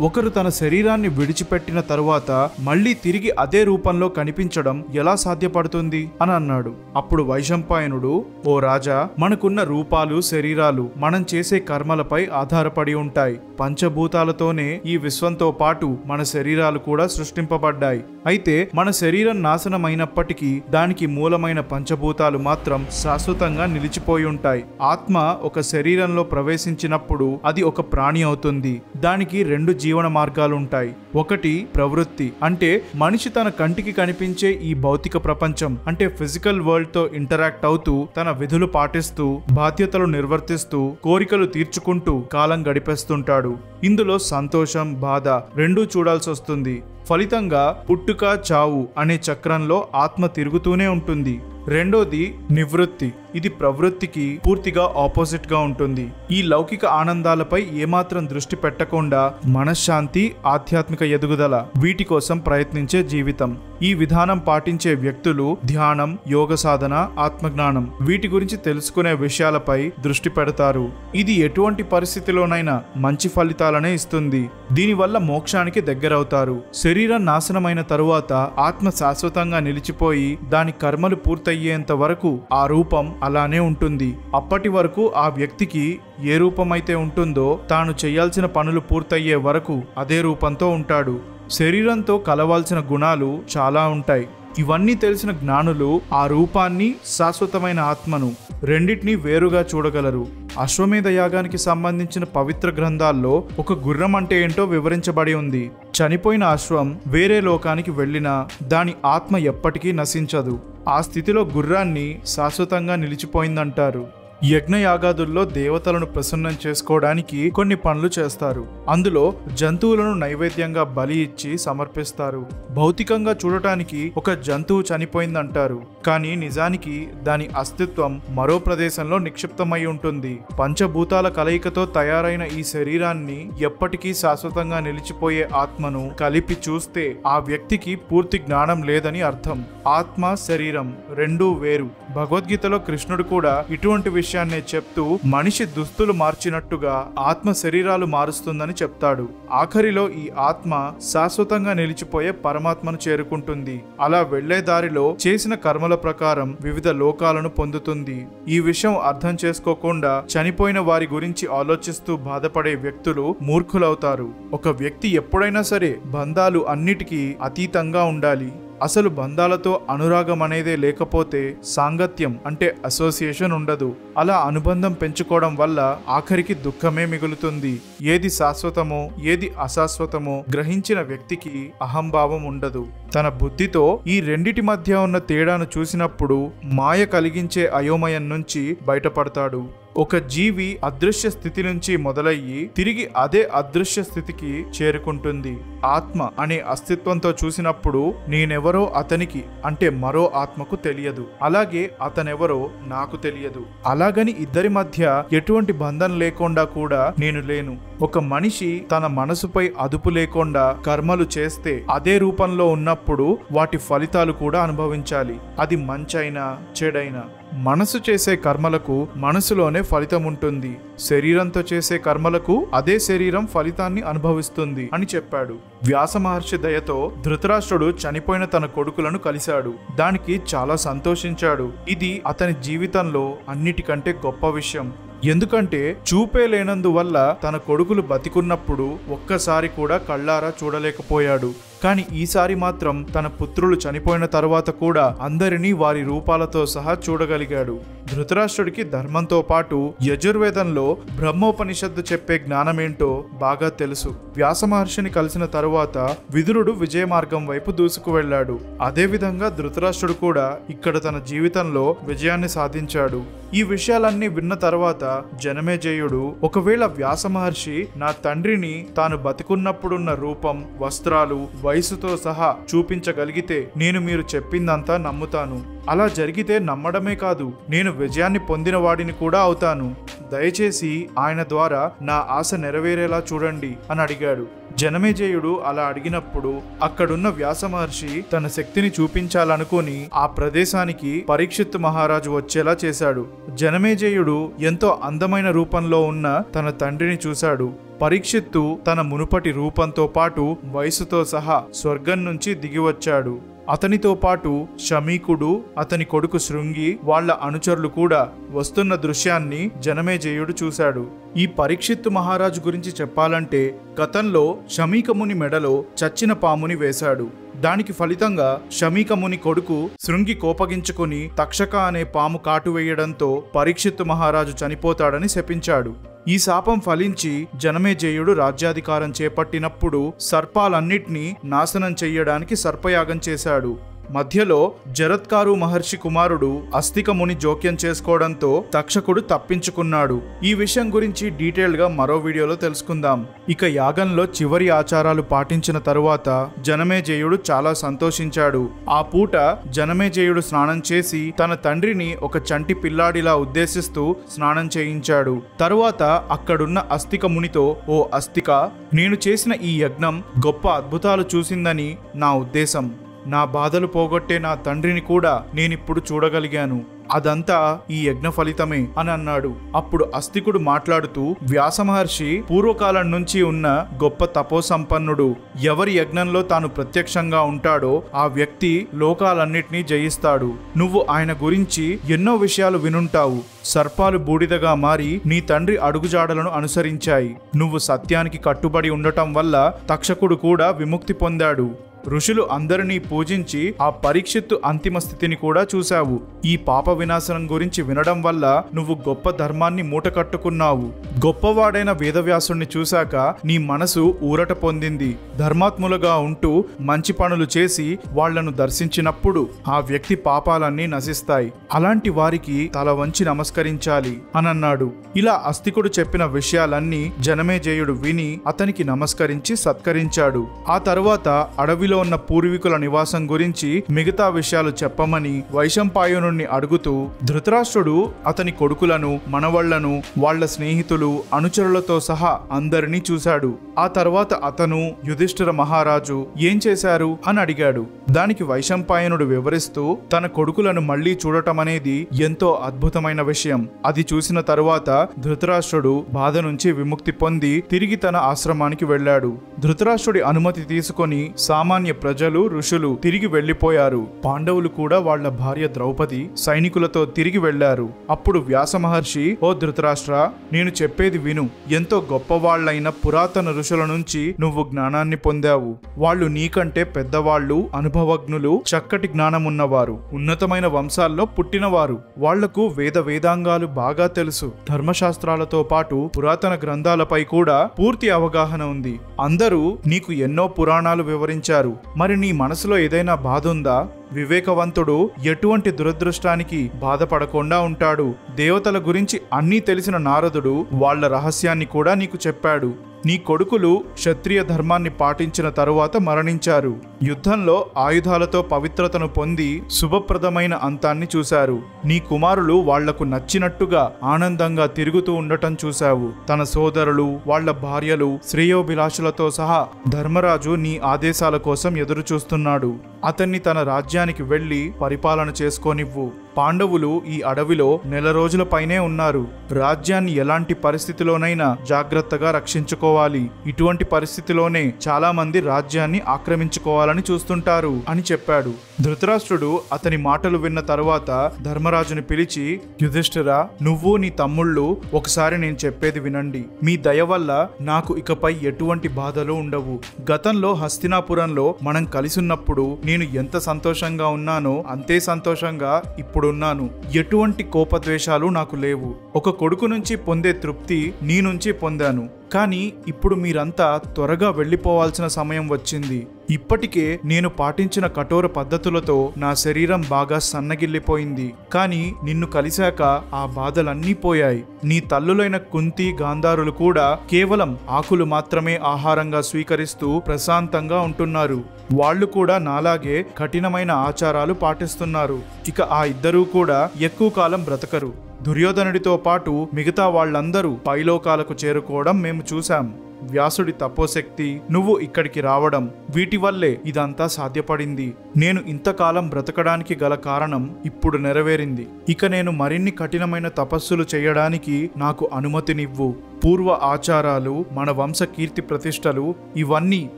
ఒకరు తన శరీరాన్ని విడిచిపెట్టిన తరువాత మళ్లీ తిరిగి అదే రూపంలో కనిపించడం ఎలా సాధ్యపడుతుంది అని అన్నాడు. అప్పుడు వైశంపాయనుడు, ఓ రాజా, మనకున్న రూపాలు, శరీరాలు మనం చేసే కర్మలపై ఆధారపడి ఉంటాయి. పంచభూతాలతోనే ఈ విశ్వంతో పాటు మన శరీరాలు కూడా సృష్టింపబడ్డాయి. అయితే మన శరీరం నాశనమైనప్పటికీ దానికి మూలమైన పంచభూతాలు మాత్రం శాశ్వతంగా నిలిచిపోయి ఉంటాయి. ఆత్మ ఒక శరీరంలో ప్రవేశించినప్పుడు అది ఒక ప్రాణి అవుతుంది. దానికి 2 జీవన మార్గాలు ఉంటాయి. ఒకటి ప్రవృత్తి, అంటే మనిషి తన కంటికి కనిపించే ఈ భౌతిక ప్రపంచం అంటే ఫిజికల్ వరల్డ్ తో ఇంటరాక్ట్ అవుతూ తన విధులు పాటిస్తూ బాధ్యతలు నిర్వర్తిస్తూ కోరికలు తీర్చుకుంటూ కాలం గడిపేస్తుంటాడు. ఇందులో సంతోషం, బాధ రెండూ చూడాల్సి వస్తుంది. ఫలితంగా పుట్టుక, చావు అనే చక్రంలో ఆత్మ తిరుగుతూనే ఉంటుంది. రెండోది నివృత్తి. ఇది ప్రవృత్తికి పూర్తిగా ఆపోజిట్ గా ఉంటుంది. ఈ లౌకిక ఆనందాలపై ఏమాత్రం దృష్టి పెట్టకుండా మనశ్శాంతి, ఆధ్యాత్మిక ఎదుగుదల వీటి కోసం ప్రయత్నించే జీవితం. ఈ విధానం పాటించే వ్యక్తులు ధ్యానం, యోగ సాధన, ఆత్మజ్ఞానం వీటి గురించి తెలుసుకునే విషయాలపై దృష్టి పెడతారు. ఇది ఎటువంటి పరిస్థితిలోనైనా మంచి ఫలితాలనే ఇస్తుంది. దీనివల్ల మోక్షానికి దగ్గరవుతారు. శరీరం నాశనమైన తరువాత ఆత్మ శాశ్వతంగా నిలిచిపోయి దాని కర్మలు పూర్తయ్యేంత వరకు ఆ రూపం అలానే ఉంటుంది. అప్పటి వరకు ఆ వ్యక్తికి ఏ రూపమైతే ఉంటుందో తాను చేయాల్సిన పనులు పూర్తయ్యే వరకు అదే రూపంతో ఉంటాడు. శరీరంతో కలవాల్సిన గుణాలు చాలా ఉంటాయి. ఇవన్నీ తెలిసిన జ్ఞానులు ఆ రూపాన్ని, శాశ్వతమైన ఆత్మను రెండింటినీ వేరుగా చూడగలరు. అశ్వమేధ యాగానికి సంబంధించిన పవిత్ర గ్రంథాల్లో ఒక గుర్రం అంటే ఏంటో వివరించబడి ఉంది. చనిపోయిన అశ్వం వేరే లోకానికి వెళ్ళినా దాని ఆత్మ ఎప్పటికీ నశించదు. ఆ స్థితిలో గుర్రాన్ని శాశ్వతంగా నిలిచిపోయిందంటారు. యజ్ఞయాగాదుల్లో దేవతలను ప్రసన్నం చేసుకోవడానికి కొన్ని పనులు చేస్తారు. అందులో జంతువులను నైవేద్యంగా బలి ఇచ్చి సమర్పిస్తారు. భౌతికంగా చూడటానికి ఒక జంతువు చనిపోయిందంటారు, కానీ నిజానికి దాని అస్తిత్వం మరో ప్రదేశంలో నిక్షిప్తమై ఉంటుంది. పంచభూతాల కలయికతో తయారైన ఈ శరీరాన్ని ఎప్పటికీ శాశ్వతంగా నిలిచిపోయే ఆత్మను కలిపి చూస్తే ఆ వ్యక్తికి పూర్తి జ్ఞానం లేదని అర్థం. ఆత్మ, శరీరం రెండూ వేరు. భగవద్గీతలో కృష్ణుడు కూడా ఇటువంటి విషయాన్నే చెప్తూ మనిషి దుస్తులు మార్చినట్టుగా ఆత్మ శరీరాలు మారుస్తుందని చెప్తాడు. ఆఖరిలో ఈ ఆత్మ శాశ్వతంగా నిలిచిపోయే పరమాత్మను చేరుకుంటుంది. అలా వెళ్లే దారిలో చేసిన కర్మల ప్రకారం వివిధ లోకాలను పొందుతుంది. ఈ విషయం అర్థం చేసుకోకుండా చనిపోయిన వారి గురించి ఆలోచిస్తూ బాధపడే వ్యక్తులు మూర్ఖులవుతారు. ఒక వ్యక్తి ఎప్పుడైనా సరే బంధాలు అన్నిటికీ అతీతంగా ఉండాలి. అసలు బంధాలతో అనురాగం అనేదే లేకపోతే సాంగత్యం అంటే అసోసియేషన్ ఉండదు. అలా అనుబంధం పెంచుకోవడం వల్ల ఆఖరికి దుఃఖమే మిగులుతుంది. ఏది శాశ్వతమో ఏది అశాశ్వతమో గ్రహించిన వ్యక్తికి అహంభావం ఉండదు. తన బుద్ధితో ఈ రెండిటి మధ్య ఉన్న తేడాను చూసినప్పుడు మాయ కలిగించే అయోమయం నుంచి బయటపడతాడు. ఒక జీవి అదృశ్య స్థితి నుంచి మొదలయ్యి తిరిగి అదే అదృశ్య స్థితికి చేరుకుంటుంది. ఆత్మ అనే అస్తిత్వంతో చూసినప్పుడు నేనెవరో అతనికి అంటే మరో ఆత్మకు తెలియదు, అలాగే అతనెవరో నాకు తెలియదు. అలాగని ఇద్దరి మధ్య ఎటువంటి బంధం లేకుండా కూడా నేను లేను. ఒక మనిషి తన మనసుపై అదుపు లేకుండా కర్మలు చేస్తే అదే రూపంలో ఉన్నప్పుడు వాటి ఫలితాలు కూడా అనుభవించాలి. అది మంచైనా చెడైనా. మనసు చేసే కర్మలకు మనసులోనే ఫలితం ఉంటుంది. శరీరంతో చేసే కర్మలకు అదే శరీరం ఫలితాన్ని అనుభవిస్తుంది అని చెప్పాడు. వ్యాస మహర్షి దయతో ధృతరాష్ట్రుడు చనిపోయిన తన కొడుకులను కలిశాడు. దానికి చాలా సంతోషించాడు. ఇది అతని జీవితంలో అన్నిటికంటే గొప్ప విషయం. ఎందుకంటే చూపే లేనందువల్ల తన కొడుకులు బతికున్నప్పుడు ఒక్కసారి కూడా కళ్ళారా చూడలేకపోయాడు. కానీ ఈసారి మాత్రం తన పుత్రులు చనిపోయిన తర్వాత కూడా అందరినీ వారి రూపాలతో సహా చూడగలిగాడు. ధృతరాష్ట్రుడికి ధర్మంతో పాటు యజుర్వేదంలో బ్రహ్మోపనిషత్తు చెప్పే జ్ఞానమేంటో బాగా తెలుసు. వ్యాస మహర్షిని కలిసిన తరువాత విదురుడు విజయ మార్గం వైపు దూసుకు వెళ్లాడు. అదేవిధంగా ధృతరాష్ట్రుడు కూడా ఇక్కడ తన జీవితంలో విజయాన్ని సాధించాడు. ఈ విషయాలన్నీ విన్న తర్వాత జనమేజయుడు, ఒకవేళ వ్యాస మహర్షి నా తండ్రిని తాను బతికున్నప్పుడున్న రూపం, వస్త్రాలు, వయసుతో సహా చూపించగలిగితే నేను మీరు చెప్పిందంతా నమ్ముతాను. అలా జరిగితే నమ్మడమే కాదు, నేను విజయాన్ని పొందిన వాడిని కూడా అవుతాను. దయచేసి ఆయన ద్వారా నా ఆశ నెరవేరేలా చూడండి అని అడిగాడు. జనమేజయుడు అలా అడిగినప్పుడు అక్కడున్న వ్యాస మహర్షి తన శక్తిని చూపించాలనుకుని ఆ ప్రదేశానికి పరీక్షిత్తు మహారాజు వచ్చేలా చేశాడు. జనమేజయుడు ఎంతో అందమైన రూపంలో ఉన్న తన తండ్రిని చూశాడు. పరీక్షిత్తు తన మునుపటి రూపంతో పాటు వయసుతో సహా స్వర్గం నుంచి దిగివచ్చాడు. అతనితో పాటు శమీకుడు, అతని కొడుకు శృంగి, వాళ్ల అనుచరులు కూడా వస్తున్న దృశ్యాన్ని జనమేజయుడు చూశాడు. ఈ పరీక్షిత్తు మహారాజు గురించి చెప్పాలంటే గతంలో శమీకముని మెడలో చచ్చిన పాముని వేశాడు. దానికి ఫలితంగా శమీకముని కొడుకు శృంగి కోపగించుకుని తక్షక అనే పాము కాటు వేయడంతో పరీక్షిత్తు మహారాజు చనిపోతాడని శపించాడు. ఈ శాపం ఫలించి జనమేజయుడు రాజ్యాధికారం చేపట్టినప్పుడు సర్పాలన్నిటినీ నాశనం చెయ్యడానికి సర్పయాగం చేశాడు. మధ్యలో జరత్కారు మహర్షి కుమారుడు అస్తిక ముని జోక్యం చేసుకోవడంతో తక్షకుడు తప్పించుకున్నాడు. ఈ విషయం గురించి డీటెయిల్ గా మరో వీడియోలో తెలుసుకుందాం. ఇక యాగంలో చివరి ఆచారాలు పాటించిన తరువాత జనమేజయుడు చాలా సంతోషించాడు. ఆ పూట జనమేజయుడు స్నానం చేసి తన తండ్రిని ఒక చంటి పిల్లాడిలా ఉద్దేశిస్తూ స్నానం చేయించాడు. తరువాత అక్కడున్న అస్తిక మునితో, ఓ అస్తిక, నేను చేసిన ఈ యజ్ఞం గొప్ప అద్భుతాలు చూసిందని నా ఉద్దేశం. నా బాధలు పోగొట్టే నా తండ్రిని కూడా నేనిప్పుడు చూడగలిగాను. అదంతా ఈ యజ్ఞ ఫలితమే అని అన్నాడు. అప్పుడు అస్తికుడు మాట్లాడుతూ, వ్యాస మహర్షి పూర్వకాలం నుంచి ఉన్న గొప్ప తపోసంపన్నుడు. ఎవరి యజ్ఞంలో తాను ప్రత్యక్షంగా ఉంటాడో ఆ వ్యక్తి లోకాలన్నిటినీ జయిస్తాడు. నువ్వు ఆయన గురించి ఎన్నో విషయాలు వినుంటావు. సర్పాలు బూడిదగా మారి నీ తండ్రి అడుగుజాడలను అనుసరించాయి. నువ్వు సత్యానికి కట్టుబడి ఉండటం వల్ల తక్షకుడు కూడా విముక్తి పొందాడు. ఋషులు అందరినీ పూజించి ఆ పరీక్షిత్తు అంతిమ స్థితిని కూడా చూశావు. ఈ పాప వినాశనం గురించి వినడం వల్ల నువ్వు గొప్ప ధర్మాన్ని మూటకట్టుకున్నావు. గొప్పవాడైన వేదవ్యాసుణ్ణి చూశాక నీ మనసు ఊరట పొందింది. ధర్మాత్ములుగా ఉంటూ మంచి పనులు చేసి వాళ్లను దర్శించినప్పుడు ఆ వ్యక్తి పాపాలన్నీ నశిస్తాయి. అలాంటి వారికి తల వంచి నమస్కరించాలి అనన్నాడు. ఇలా అస్తికుడు చెప్పిన విషయాలన్నీ జనమేజయుడు విని అతనికి నమస్కరించి సత్కరించాడు. ఆ తరువాత అడవిలో ఉన్న పూర్వీకుల నివాసం గురించి మిగతా విషయాలు చెప్పమని వైశంపాయనుణ్ణి అడుగుతూ ధృతరాష్ట్రుడు అతని కొడుకులను, మనవళ్లను, వాళ్ల స్నేహితులు, అనుచరులతో సహా అందరినీ చూశాడు. ఆ తర్వాత అతను, యుధిష్ఠిర మహారాజు ఏం చేశారు అని అడిగాడు. దానికి వైశంపాయనుడు వివరిస్తూ, తన కొడుకులను మళ్లీ చూడటం అనేది ఎంతో అద్భుతమైన విషయం. అది చూసిన తరువాత ధృతరాష్ట్రుడు బాధ నుంచి విముక్తి పొంది తిరిగి తన ఆశ్రమానికి వెళ్లాడు. ధృతరాష్ట్రుడి అనుమతి తీసుకొని సామాన్య ప్రజలు, ఋషులు తిరిగి వెళ్లిపోయారు. పాండవులు కూడా వాళ్ల భార్య ద్రౌపది సైనికులతో తిరిగి వెళ్లారు. అప్పుడు వ్యాస మహర్షి, ఓ ధృతరాష్ట్ర, నేను చెప్పేది విను. ఎంతో గొప్పవాళ్లైన పురాతన ఋషుల నుంచి నువ్వు జ్ఞానాన్ని పొందావు. వాళ్ళు నీకంటే పెద్దవాళ్లు, అనుభవజ్ఞులు, చక్కటి జ్ఞానమున్నవారు, ఉన్నతమైన వంశాల్లో పుట్టినవారు. వాళ్లకు వేదాంగాలు బాగా తెలుసు. ధర్మశాస్త్రాలతో పాటు పురాతన గ్రంథాలపై కూడా పూర్తి అవగాహన ఉంది. అందరూ నీకు ఎన్నో పురాణాలు వివరించారు. మరి నీ మనసులో ఏదైనా బాధ ఉందా? వివేకవంతుడు ఎటువంటి దురదృష్టానికి బాధపడకుండా ఉంటాడు. దేవతల గురించి అన్నీ తెలిసిన నారదుడు వాళ్ల రహస్యాన్ని కూడా నీకు చెప్పాడు. నీ కొడుకులు క్షత్రియ ధర్మాన్ని పాటించిన తరువాత మరణించారు. యుద్ధంలో ఆయుధాలతో పవిత్రతను పొంది శుభప్రదమైన అంతాన్ని చూశారు. నీ కుమారులు వాళ్లకు నచ్చినట్టుగా ఆనందంగా తిరుగుతూ ఉండటం చూశావు. తన సోదరులు, వాళ్ల భార్యలు, శ్రేయోభిలాషులతో సహా ధర్మరాజు నీ ఆదేశాల కోసం ఎదురు చూస్తున్నాడు. అతన్ని తన రాజ్యానికి వెళ్లి పరిపాలన చేసుకోనివ్వు. పాండవులు ఈ అడవిలో నెల రోజుల పైనే ఉన్నారు. రాజ్యాన్ని ఎలాంటి పరిస్థితిలోనైనా జాగ్రత్తగా రక్షించుకోవాలి. ఇటువంటి పరిస్థితిలోనే చాలా మంది రాజ్యాన్ని ఆక్రమించుకోవాలని చూస్తుంటారు అని చెప్పాడు. ధృతరాష్ట్రుడు అతని మాటలు విన్న తరువాత ధర్మరాజుని పిలిచి, యుధిష్ఠిరా, నువ్వు నీ తమ్ముళ్ళు ఒకసారి నేను చెప్పేది వినండి. మీ దయ వల్ల నాకు ఇకపై ఎటువంటి బాధలు ఉండవు. గతంలో హస్తినాపురంలో మనం కలిసున్నప్పుడు నేను ఎంత సంతోషంగా ఉన్నానో అంతే సంతోషంగా ఇప్పుడున్నాను. ఎటువంటి కోపద్వేషాలు నాకు లేవు. ఒక కొడుకు నుంచి పొందే తృప్తి నీ నుంచి పొందాను. కానీ ఇప్పుడు మీరంతా త్వరగా వెళ్లిపోవాల్సిన సమయం వచ్చింది. ఇప్పటికే నేను పాటించిన కఠోర పద్ధతులతో నా శరీరం బాగా సన్నగిల్లిపోయింది. కానీ నిన్ను కలిశాక ఆ బాధలన్నీ పోయాయి. నీ తల్లులైన కుంతి, గాంధారులు కూడా కేవలం ఆకులు మాత్రమే ఆహారంగా స్వీకరిస్తూ ప్రశాంతంగా ఉంటున్నారు. వాళ్ళు కూడా నాలాగే కఠినమైన ఆచారాలు పాటిస్తున్నారు. ఇక ఆ ఇద్దరూ కూడా ఎక్కువ కాలం బ్రతకరు. దుర్యోధనుడితో పాటు మిగతా వాళ్ళందరూ పైలోకాలకు చేరుకోవడం మేము చూశాం. వ్యాసుడి తపోశక్తి, నువ్వు ఇక్కడికి రావడం, వీటి వల్లే ఇదంతా సాధ్యపడింది. నేను ఇంతకాలం బ్రతకడానికి గల కారణం ఇప్పుడు నెరవేరింది. ఇక నేను మరిన్ని కఠినమైన తపస్సులు చేయడానికి నాకు అనుమతినివ్వు. పూర్వ ఆచారాలు, మన వంశ కీర్తి ప్రతిష్టలు ఇవన్నీ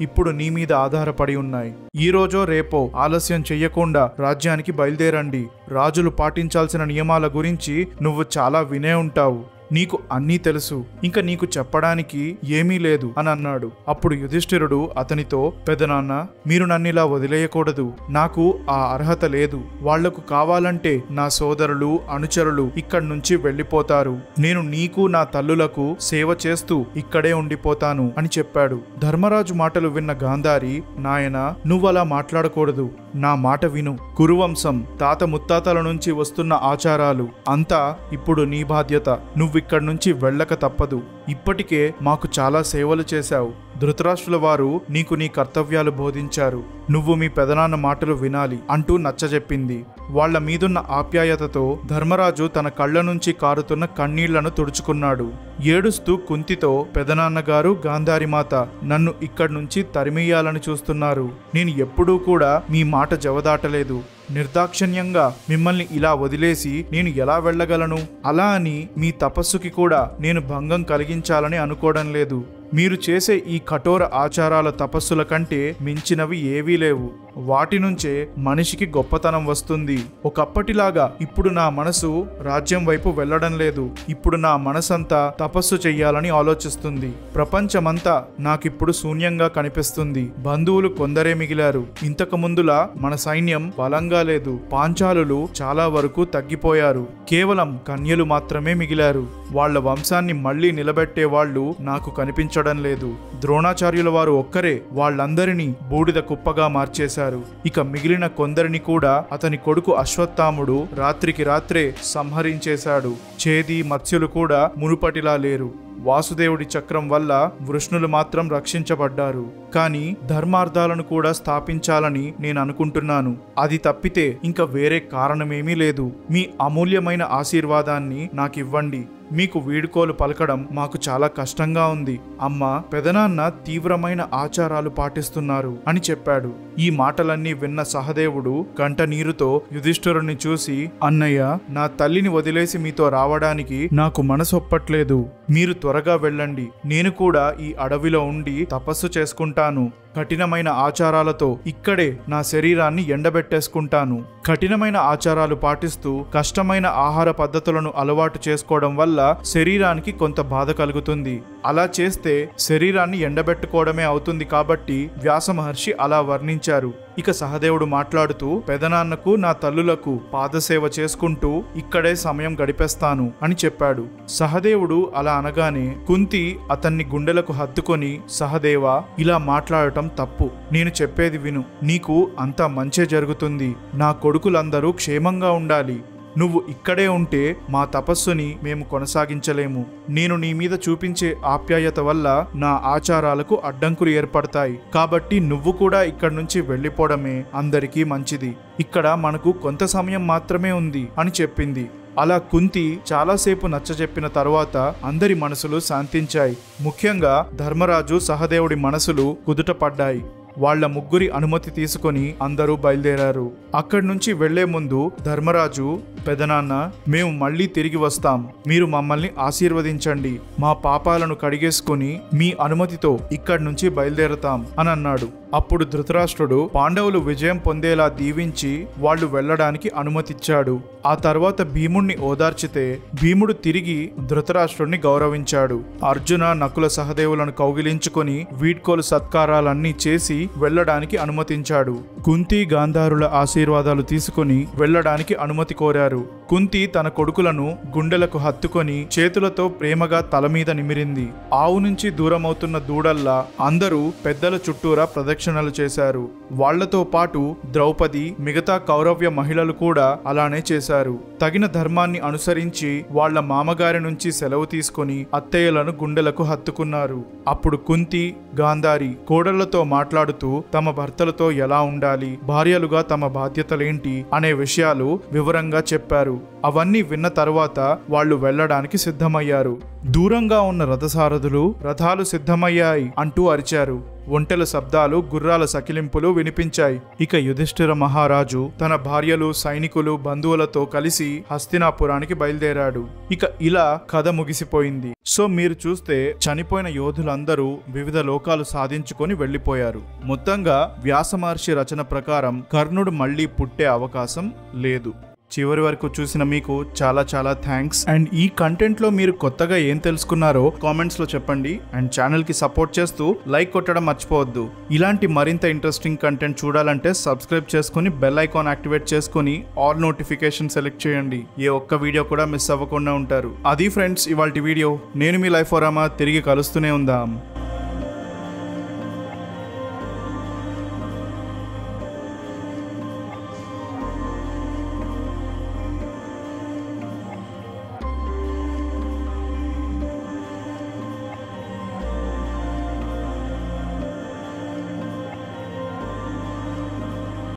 ఇప్పుడు నీ మీద ఆధారపడి ఉన్నాయి. ఈ రోజో రేపో ఆలస్యం చెయ్యకుండా రాజ్యానికి బయలుదేరండి. రాజులు పాటించాల్సిన నియమాల గురించి నువ్వు చాలా వినే ఉంటావు. నీకు అన్నీ తెలుసు, ఇంకా నీకు చెప్పడానికి ఏమీ లేదు అని అన్నాడు. అప్పుడు యుధిష్ఠిరుడు అతనితో, పెదనాన్న, మీరు నన్నిలా వదిలేయకూడదు. నాకు ఆ అర్హత లేదు. వాళ్లకు కావాలంటే నా సోదరులు అనుచరులు ఇక్కడి నుంచి వెళ్లిపోతారు. నేను నీకు నా తల్లులకు సేవ చేస్తూ ఇక్కడే ఉండిపోతాను అని చెప్పాడు. ధర్మరాజు మాటలు విన్న గాంధారి, నాయనా, నువ్వలా మాట్లాడకూడదు. నా మాట విను. కురువంశం తాత ముత్తాతల నుంచి వస్తున్న ఆచారాలు అంతా ఇప్పుడు నీ బాధ్యత. నువ్విక్కడి నుంచి వెళ్ళక తప్పదు. ఇప్పటికే మాకు చాలా సేవలు చేశావు. ధృతరాష్ట్రుల వారు నీకు నీ కర్తవ్యాలు బోధించారు. నువ్వు మీ పెదనాన్న మాటలు వినాలి అంటూ నచ్చజెప్పింది. వాళ్ల మీదున్న ఆప్యాయతతో ధర్మరాజు తన కళ్ళ నుంచి కారుతున్న కన్నీళ్లను తుడుచుకున్నాడు. ఏడుస్తూ కుంతితో, పెదనాన్నగారు, గాంధారిమాత నన్ను ఇక్కడి నుంచి తరిమేయాలని చూస్తున్నారు. నేను ఎప్పుడూ కూడా మీ మాట జవదాటలేదు. నిర్దాక్షిణ్యంగా మిమ్మల్ని ఇలా వదిలేసి నేను ఎలా వెళ్ళగలను? అలా అని మీ తపస్సుకి కూడా నేను భంగం కలిగించాలని అనుకోవడం లేదు. మీరు చేసే ఈ కఠోర ఆచారాల తపస్సుల కంటే మించినవి ఏవీ లేవు. వాటి నుంచే మనిషికి గొప్పతనం వస్తుంది. ఒకప్పటిలాగా ఇప్పుడు నా మనసు రాజ్యం వైపు వెళ్ళడం లేదు. ఇప్పుడు నా మనసంతా తపస్సు చెయ్యాలని ఆలోచిస్తుంది. ప్రపంచమంతా నాకిప్పుడు శూన్యంగా కనిపిస్తుంది. బంధువులు కొందరే మిగిలారు. ఇంతకు ముందులా మన సైన్యం బలంగా లేదు. పాంచాలులు చాలా వరకు తగ్గిపోయారు. కేవలం కన్యలు మాత్రమే మిగిలారు. వాళ్ల వంశాన్ని మళ్లీ నిలబెట్టే వాళ్ళు నాకు కనిపించడం లేదు. ద్రోణాచార్యుల వారు ఒక్కరే వాళ్ళందరినీ బూడిద కుప్పగా మార్చేశారు. ఇక మిగిలిన కొందరిని కూడా అతని కొడుకు అశ్వత్థాముడు రాత్రికి రాత్రే సంహరించేశాడు. చేది, మత్స్యులు కూడా మునుపటిలా లేరు. వాసుదేవుడి చక్రం వల్ల వృష్ణులు మాత్రం రక్షించబడ్డారు. కానీ ధర్మార్థాలను కూడా స్థాపించాలని నేను అనుకుంటున్నాను. అది తప్పితే ఇంకా వేరే కారణమేమీ లేదు. మీ అమూల్యమైన ఆశీర్వాదాన్ని నాకివ్వండి. మీకు వీడుకోలు పలకడం మాకు చాలా కష్టంగా ఉంది. అమ్మ, పెదనాన్న తీవ్రమైన ఆచారాలు పాటిస్తున్నారు అని చెప్పాడు. ఈ మాటలన్నీ విన్న సహదేవుడు కంట నీరుతో యుధిష్ఠిరుని చూసి, అన్నయ్య, నా తల్లిని వదిలేసి మీతో రావడానికి నాకు మనసొప్పట్లేదు. మీరు త్వరగా వెళ్ళండి. నేను కూడా ఈ అడవిలో ఉండి తపస్సు చేసుకుంటాను. కఠినమైన ఆచారాలతో ఇక్కడే నా శరీరాన్ని ఎండబెట్టేసుకుంటాను. కఠినమైన ఆచారాలు పాటిస్తూ కష్టమైన ఆహార పద్ధతులను అలవాటు చేసుకోవడం వల్ల శరీరానికి కొంత బాధ కలుగుతుంది. అలా చేస్తే శరీరాన్ని ఎండబెట్టుకోవడమే అవుతుంది. కాబట్టి వ్యాస మహర్షి అలా వర్ణించారు. ఇక సహదేవుడు మాట్లాడుతూ, పెదనాన్నకు నా తల్లులకు పాదసేవ చేసుకుంటూ ఇక్కడే సమయం గడిపేస్తాను అని చెప్పాడు. సహదేవుడు అలా అనగానే కుంతి అతన్ని గుండెలకు హత్తుకొని, సహదేవా, ఇలా మాట్లాడటం తప్పు. నేను చెప్పేది విను. నీకు అంతా మంచే జరుగుతుంది. నా కొడుకులందరూ క్షేమంగా ఉండాలి. నువ్వు ఇక్కడే ఉంటే మా తపస్సుని మేము కొనసాగించలేము. నేను నీ మీద చూపించే ఆప్యాయత వల్ల నా ఆచారాలకు అడ్డంకులు ఏర్పడతాయి. కాబట్టి నువ్వు కూడా ఇక్కడి నుంచి వెళ్ళిపోవడమే అందరికీ మంచిది. ఇక్కడ మనకు కొంత సమయం మాత్రమే ఉంది అని చెప్పింది. అలా కుంతి చాలాసేపు నచ్చజెప్పిన తరువాత అందరి మనసులు శాంతించాయి. ముఖ్యంగా ధర్మరాజు, సహదేవుడి మనసులు కుదుటపడ్డాయి. వాళ్ల ముగ్గురి అనుమతి తీసుకొని అందరూ బయలుదేరారు. అక్కడి నుంచి వెళ్లే ముందు ధర్మరాజు, పెదనాన్న, మేము మళ్లీ తిరిగి వస్తాం. మీరు మమ్మల్ని ఆశీర్వదించండి. మా పాపాలను కడిగేసుకుని మీ అనుమతితో ఇక్కడి నుంచి బయలుదేరతాం అని అన్నాడు. అప్పుడు ధృతరాష్ట్రుడు పాండవులు విజయం పొందేలా దీవించి వాళ్లు వెళ్లడానికి అనుమతిచ్చాడు. ఆ తర్వాత భీముణ్ణి ఓదార్చితే భీముడు తిరిగి ధృతరాష్ట్రుడిని గౌరవించాడు. అర్జున, నకుల, సహదేవులను కౌగిలించుకొని వీడ్కోలు సత్కారాలన్నీ చేసి వెళ్లడానికి అనుమతించాడు. కుంతి, గాంధారుల ఆశీర్వాదాలు తీసుకుని వెళ్లడానికి అనుమతి కోరారు. కుంతి తన కొడుకులను గుండెలకు హత్తుకొని చేతులతో ప్రేమగా తల మీద నిమిరింది. ఆవు నుంచి దూరమవుతున్న దూడల్లా అందరూ పెద్దల చుట్టూరా ప్రదక్షిణలు చేశారు. వాళ్లతో పాటు ద్రౌపది, మిగతా కౌరవ్య మహిళలు కూడా అలానే చేశారు. తగిన ధర్మాన్ని అనుసరించి వాళ్ల మామగారి నుంచి సెలవు తీసుకుని అత్తయ్యలను గుండెలకు హత్తుకున్నారు. అప్పుడు కుంతి, గాంధారి కోడళ్లతో మాట్లాడుతూ తమ భర్తలతో ఎలా ఉండాలి, భార్యలుగా తమ బాధ్యతలేంటి అనే విషయాలు వివరంగా చెప్పారు. అవన్నీ విన్న తరువాత వాళ్లు వెళ్లడానికి సిద్ధమయ్యారు. దూరంగా ఉన్న రథసారథులు రథాలు సిద్ధమయ్యాయి అంటూ అరిచారు. ఒంటెల శబ్దాలు, గుర్రాల సకిలింపులు వినిపించాయి. ఇక యుధిష్ఠిర మహారాజు తన భార్యలు, సైనికులు, బంధువులతో కలిసి హస్తినాపురానికి బయలుదేరాడు. ఇక ఇలా కథ ముగిసిపోయింది. సో మీరు చూస్తే చనిపోయిన యోధులందరూ వివిధ లోకాలు సాధించుకొని వెళ్లిపోయారు. మొత్తంగా వ్యాస మహర్షి రచన ప్రకారం కర్ణుడు మళ్లీ పుట్టే అవకాశం లేదు. చివరి వరకు చూసిన మీకు చాలా చాలా థ్యాంక్స్. అండ్ ఈ కంటెంట్ లో మీరు కొత్తగా ఏం తెలుసుకున్నారో కామెంట్స్ లో చెప్పండి. అండ్ ఛానల్ కి సపోర్ట్ చేస్తూ లైక్ కొట్టడం మర్చిపోవద్దు. ఇలాంటి మరింత ఇంట్రెస్టింగ్ కంటెంట్ చూడాలంటే సబ్స్క్రైబ్ చేసుకుని బెల్ ఐకాన్ యాక్టివేట్ చేసుకుని ఆల్ నోటిఫికేషన్ సెలెక్ట్ చేయండి. ఏ ఒక్క వీడియో కూడా మిస్ అవ్వకుండా ఉంటారు. అది ఫ్రెండ్స్ ఇవాల్టి వీడియో. నేను మీ లైఫ్ ఓరామా. తిరిగి కలుస్తూనే ఉందాం.